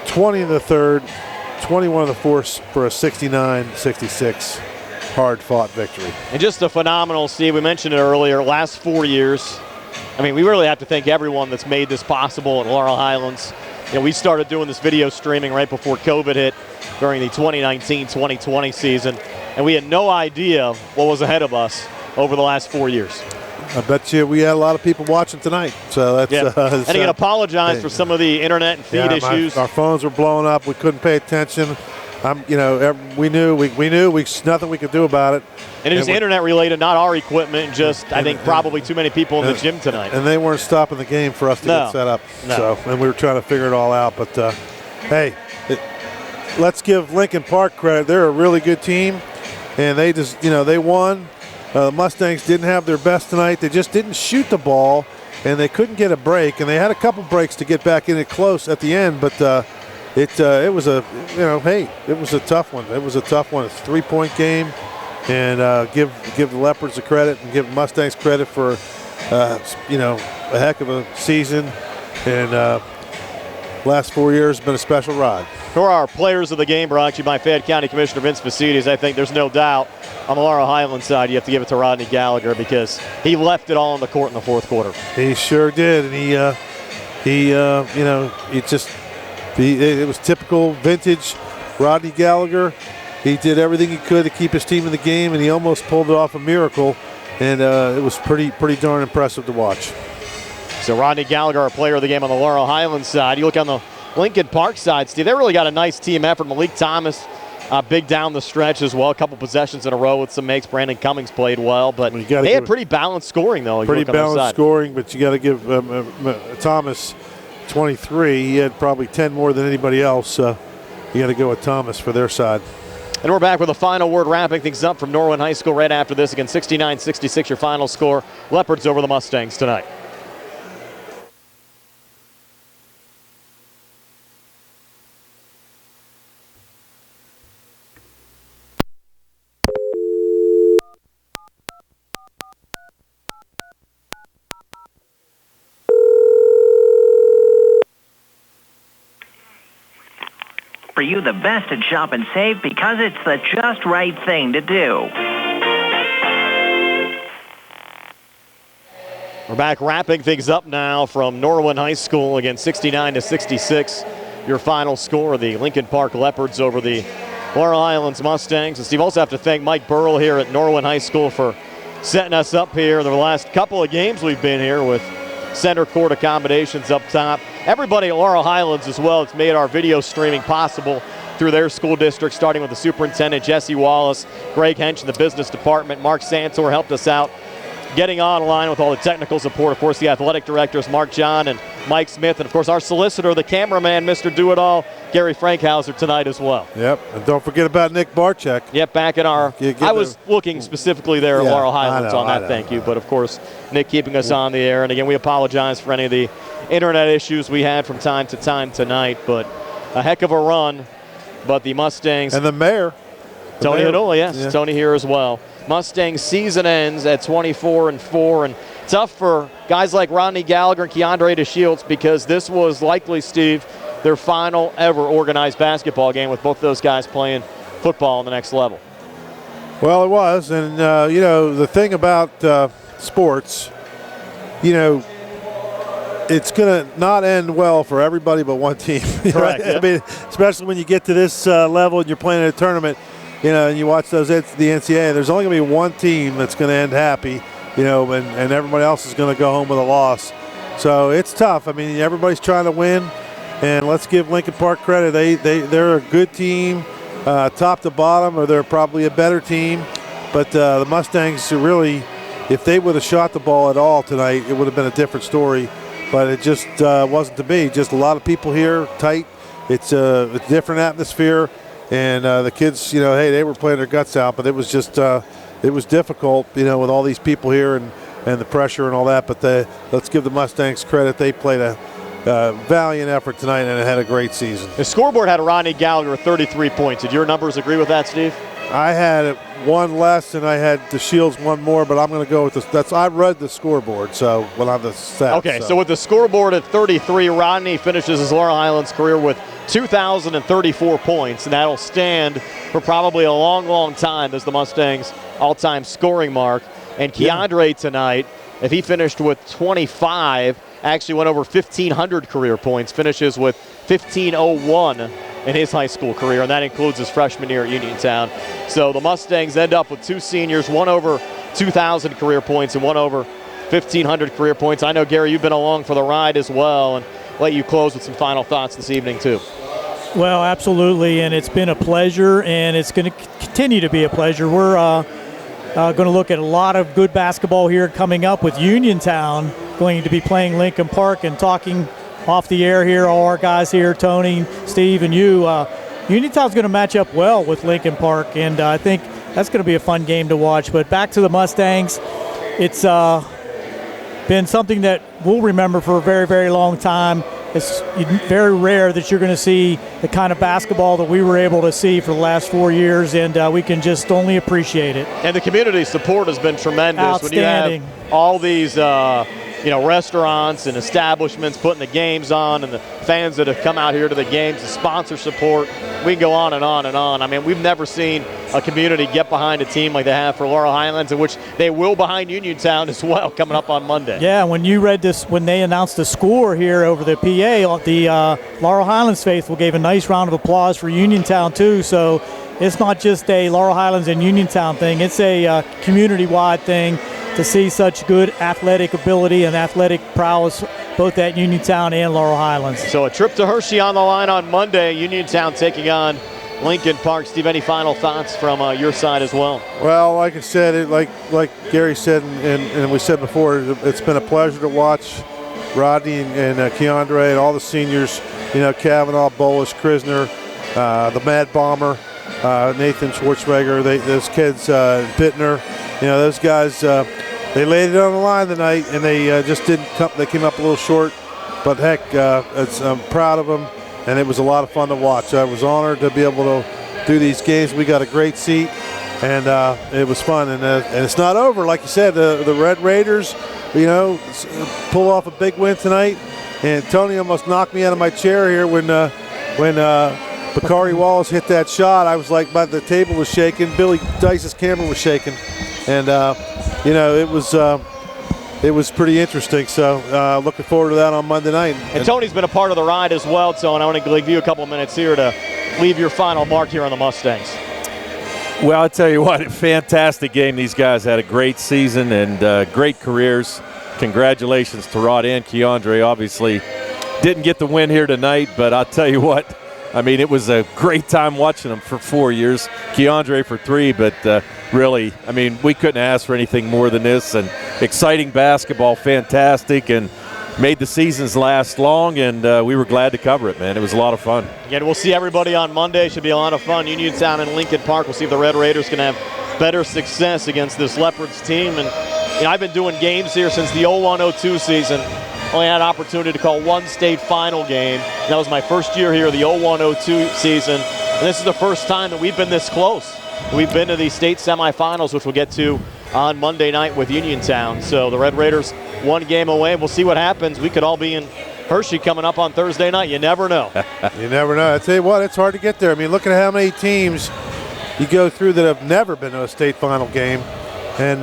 20 in the third, 21 in the fourth for a 69-66 hard-fought victory. And just a phenomenal, Steve, we mentioned it earlier, last 4 years. I mean, we really have to thank everyone that's made this possible at Laurel Highlands. You know, we started doing this video streaming right before COVID hit during the 2019-2020 season, and we had no idea what was ahead of us over the last 4 years. I bet you we had a lot of people watching tonight. So that's and again, apologize for some of the internet and feed issues. Our phones were blowing up. We couldn't pay attention. We knew nothing we could do about it. And it was internet related, not our equipment. Just I think probably too many people in the gym tonight. And they weren't stopping the game for us to get set up. No. So, and we were trying to figure it all out. But hey, let's give Lincoln Park credit. They're a really good team, and they just they won. The Mustangs didn't have their best tonight. They just didn't shoot the ball, and they couldn't get a break. And they had a couple breaks to get back in it close at the end, but it was a it was a tough one. It was a tough one. It's a 3-point game, and give the Leopards the credit and give the Mustangs credit for a heck of a season. And last 4 years has been a special ride. For our players of the game, brought to you by Fayette County Commissioner Vince Vacides, I think there's no doubt on the Laurel Highlands side you have to give it to Rodney Gallagher because he left it all on the court in the fourth quarter. He sure did, and it was typical vintage Rodney Gallagher. He did everything he could to keep his team in the game, and he almost pulled it off a miracle, and it was pretty darn impressive to watch. So Rodney Gallagher, our player of the game on the Laurel Highlands side. You look on the Lincoln Park side, Steve, they really got a nice team effort. Malik Thomas, big down the stretch as well. A couple possessions in a row with some makes. Brandon Cummings played well, but they had pretty balanced scoring, though. Pretty balanced scoring, but you got to give Thomas 23. He had probably 10 more than anybody else. You got to go with Thomas for their side. And we're back with a final word wrapping things up from Norwin High School right after this. Again, 69-66 your final score. Leopards over the Mustangs tonight. you the best at Shop and Save because it's the just right thing to do. We're back wrapping things up now from Norwin High School. Again, 69-66, your final score. The Lincoln Park Leopards over the Laurel Highlands Mustangs. And Steve, also have to thank Mike Burrell here at Norwin High School for setting us up here the last couple of games we've been here with center court accommodations up top. Everybody at Laurel Highlands as well. It's made our video streaming possible through their school district, starting with the superintendent, Jesse Wallace, Greg Hench in the business department. Mark Santor helped us out getting online with all the technical support. Of course, the athletic directors, Mark John and Mike Smith. And, of course, our solicitor, the cameraman, Mr. Do-It-All, Gary Frankhauser, tonight as well. Yep, and don't forget about Nick Barczyk. Yep, back in our – I was looking specifically there at Laurel Highlands on that, thank you. But, of course, Nick keeping us on the air. And, again, we apologize for any of the internet issues we had from time to time tonight. But a heck of a run. But the Mustangs – and the mayor. Tony Hinola, yes. Yeah. Tony here as well. Mustang season ends at 24-4, and tough for guys like Rodney Gallagher and Keandre DeShields because this was likely, Steve, their final ever organized basketball game with both those guys playing football on the next level. Well, it was, and you know, the thing about sports, you know, it's going to not end well for everybody but one team. Correct. I mean, especially when you get to this level and you're playing in a tournament. You know, and you watch the NCAA, there's only going to be one team that's going to end happy, you know, and everybody else is going to go home with a loss. So it's tough. I mean, everybody's trying to win, and let's give Lincoln Park credit. They're a good team, top to bottom, or they're probably a better team. But the Mustangs really, if they would have shot the ball at all tonight, it would have been a different story. But it just wasn't to be. Just a lot of people here, tight. It's a different atmosphere. And the kids, you know, hey, they were playing their guts out, but it was just, it was difficult, you know, with all these people here and the pressure and all that. But let's give the Mustangs credit. They played a valiant effort tonight and had a great season. The scoreboard had Rodney Gallagher with 33 points. Did your numbers agree with that, Steve? I had one less and I had DeShields one more, but I'm going to go with this. I read the scoreboard, so on the stats. Okay, so with the scoreboard at 33, Rodney finishes his Laurel Highlands career with 2,034 points, and that'll stand for probably a long, long time as the Mustangs' all-time scoring mark. And Keandre tonight, if he finished with 25, actually went over 1,500 career points, finishes with 1,501 in his high school career, and that includes his freshman year at Uniontown. So the Mustangs end up with two seniors, one over 2,000 career points and one over 1,500 career points. I know, Gary, you've been along for the ride as well, and let you close with some final thoughts this evening, too. Well, absolutely, and it's been a pleasure, and it's going to continue to be a pleasure. We're going to look at a lot of good basketball here coming up with Uniontown going to be playing Lincoln Park, and talking off the air here, all our guys here, Tony, Steve, and you. Uniontown's going to match up well with Lincoln Park, and I think that's going to be a fun game to watch. But back to the Mustangs, it's been something that we'll remember for a very, very long time. It's very rare that you're going to see the kind of basketball that we were able to see for the last 4 years, and we can just only appreciate it. And the community support has been tremendous. Outstanding. When you have all these restaurants and establishments putting the games on, and the fans that have come out here to the games, the sponsor support, we can go on and on and on. I mean, we've never seen a community get behind a team like they have for Laurel Highlands, in which they will behind Uniontown as well coming up on Monday. Yeah, when you read this, when they announced the score here over the PA, the Laurel Highlands faithful gave a nice round of applause for Uniontown too. So it's not just a Laurel Highlands and Uniontown thing. It's a community-wide thing to see such good athletic ability and athletic prowess both at Uniontown and Laurel Highlands. So a trip to Hershey on the line on Monday. Uniontown taking on Lincoln Park. Steve, any final thoughts from your side as well? Well, like I said, like Gary said and we said before, it's been a pleasure to watch Rodney and Keandre and all the seniors, you know, Kavanaugh, Bolus, Krisner, the Mad Bomber, Nathan Schwartzberger, those kids, Bittner, you know, those guys, they laid it on the line tonight, and they just didn't come. They came up a little short, but heck, I'm proud of them, and it was a lot of fun to watch. I was honored to be able to do these games. We got a great seat, and it was fun. And it's not over, like you said. The Red Raiders, you know, pull off a big win tonight, and Tony almost knocked me out of my chair here when Bakari Wallace hit that shot, I was like, the table was shaking. Billy Dice's camera was shaking. And, it was pretty interesting. So looking forward to that on Monday night. And Tony's been a part of the ride as well, Tony. I want to give you a couple minutes here to leave your final mark here on the Mustangs. Well, I'll tell you what, fantastic game. These guys had a great season and great careers. Congratulations to Rod and Keandre. Obviously didn't get the win here tonight, but I'll tell you what, I mean, it was a great time watching them for 4 years. Keandre for 3, but really, I mean, we couldn't ask for anything more than this. And exciting basketball, fantastic, and made the seasons last long, and we were glad to cover it, man. It was a lot of fun. Again, we'll see everybody on Monday. Should be a lot of fun. Uniontown and Lincoln Park. We'll see if the Red Raiders can have better success against this Leopards team. And I've been doing games here since the 01-02 season. Only had an opportunity to call one state final game. That was my first year here, the 01-02 season. And this is the first time that we've been this close. We've been to the state semifinals, which we'll get to on Monday night with Uniontown. So the Red Raiders one game away. We'll see what happens. We could all be in Hershey coming up on Thursday night. You never know. You never know. I tell you what, it's hard to get there. I mean, look at how many teams you go through that have never been to a state final game. And,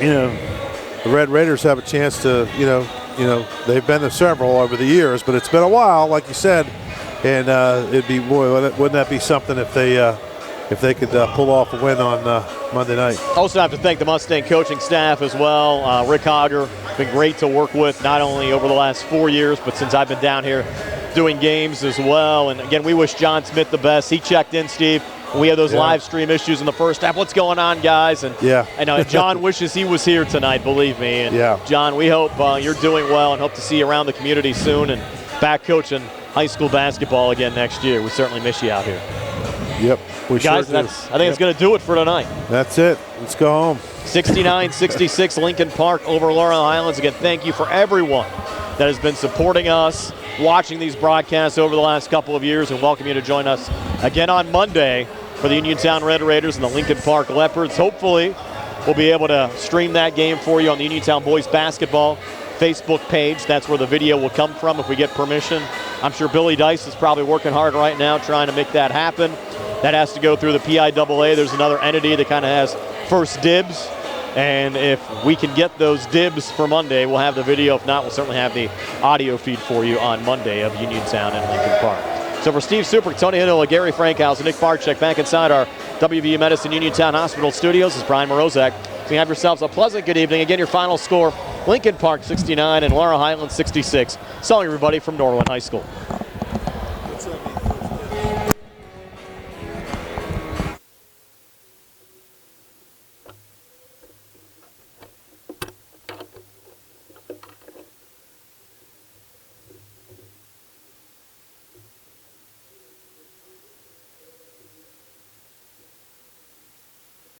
the Red Raiders have a chance to, they've been to several over the years, but it's been a while, like you said. And it'd be, boy, wouldn't that be something if they could pull off a win on Monday night. Also have to thank the Mustang coaching staff as well. Rick Hogger, been great to work with, not only over the last 4 years, but since I've been down here doing games as well. And again, we wish John Smith the best. He checked in, Steve. We had those live stream issues in the first half. What's going on, guys? And I know John wishes he was here tonight, believe me. And John, we hope you're doing well and hope to see you around the community soon and back coaching high school basketball again next year. We certainly miss you out here. Yep, we guys, sure do. I think it's going to do it for tonight. That's it. Let's go home. 69-66 Lincoln Park over Laurel Highlands. Again, thank you for everyone that has been supporting us, watching these broadcasts over the last couple of years, and welcome you to join us again on Monday for the Uniontown Red Raiders and the Lincoln Park Leopards. Hopefully, we'll be able to stream that game for you on the Uniontown Boys Basketball Facebook page. That's where the video will come from if we get permission. I'm sure Billy Dice is probably working hard right now trying to make that happen. That has to go through the PIAA. There's another entity that kind of has first dibs. And if we can get those dibs for Monday, we'll have the video. If not, we'll certainly have the audio feed for you on Monday of Uniontown and Lincoln Park. So for Steve Super, Tony Hinola, Gary Frankhausen, Nick Barczyk, back inside our WVU Medicine Uniontown Hospital studios is Brian Morozak. So you have yourselves a pleasant good evening. Again, your final score, Lincoln Park 69 and Laurel Highlands 66. So everybody from Norwin High School.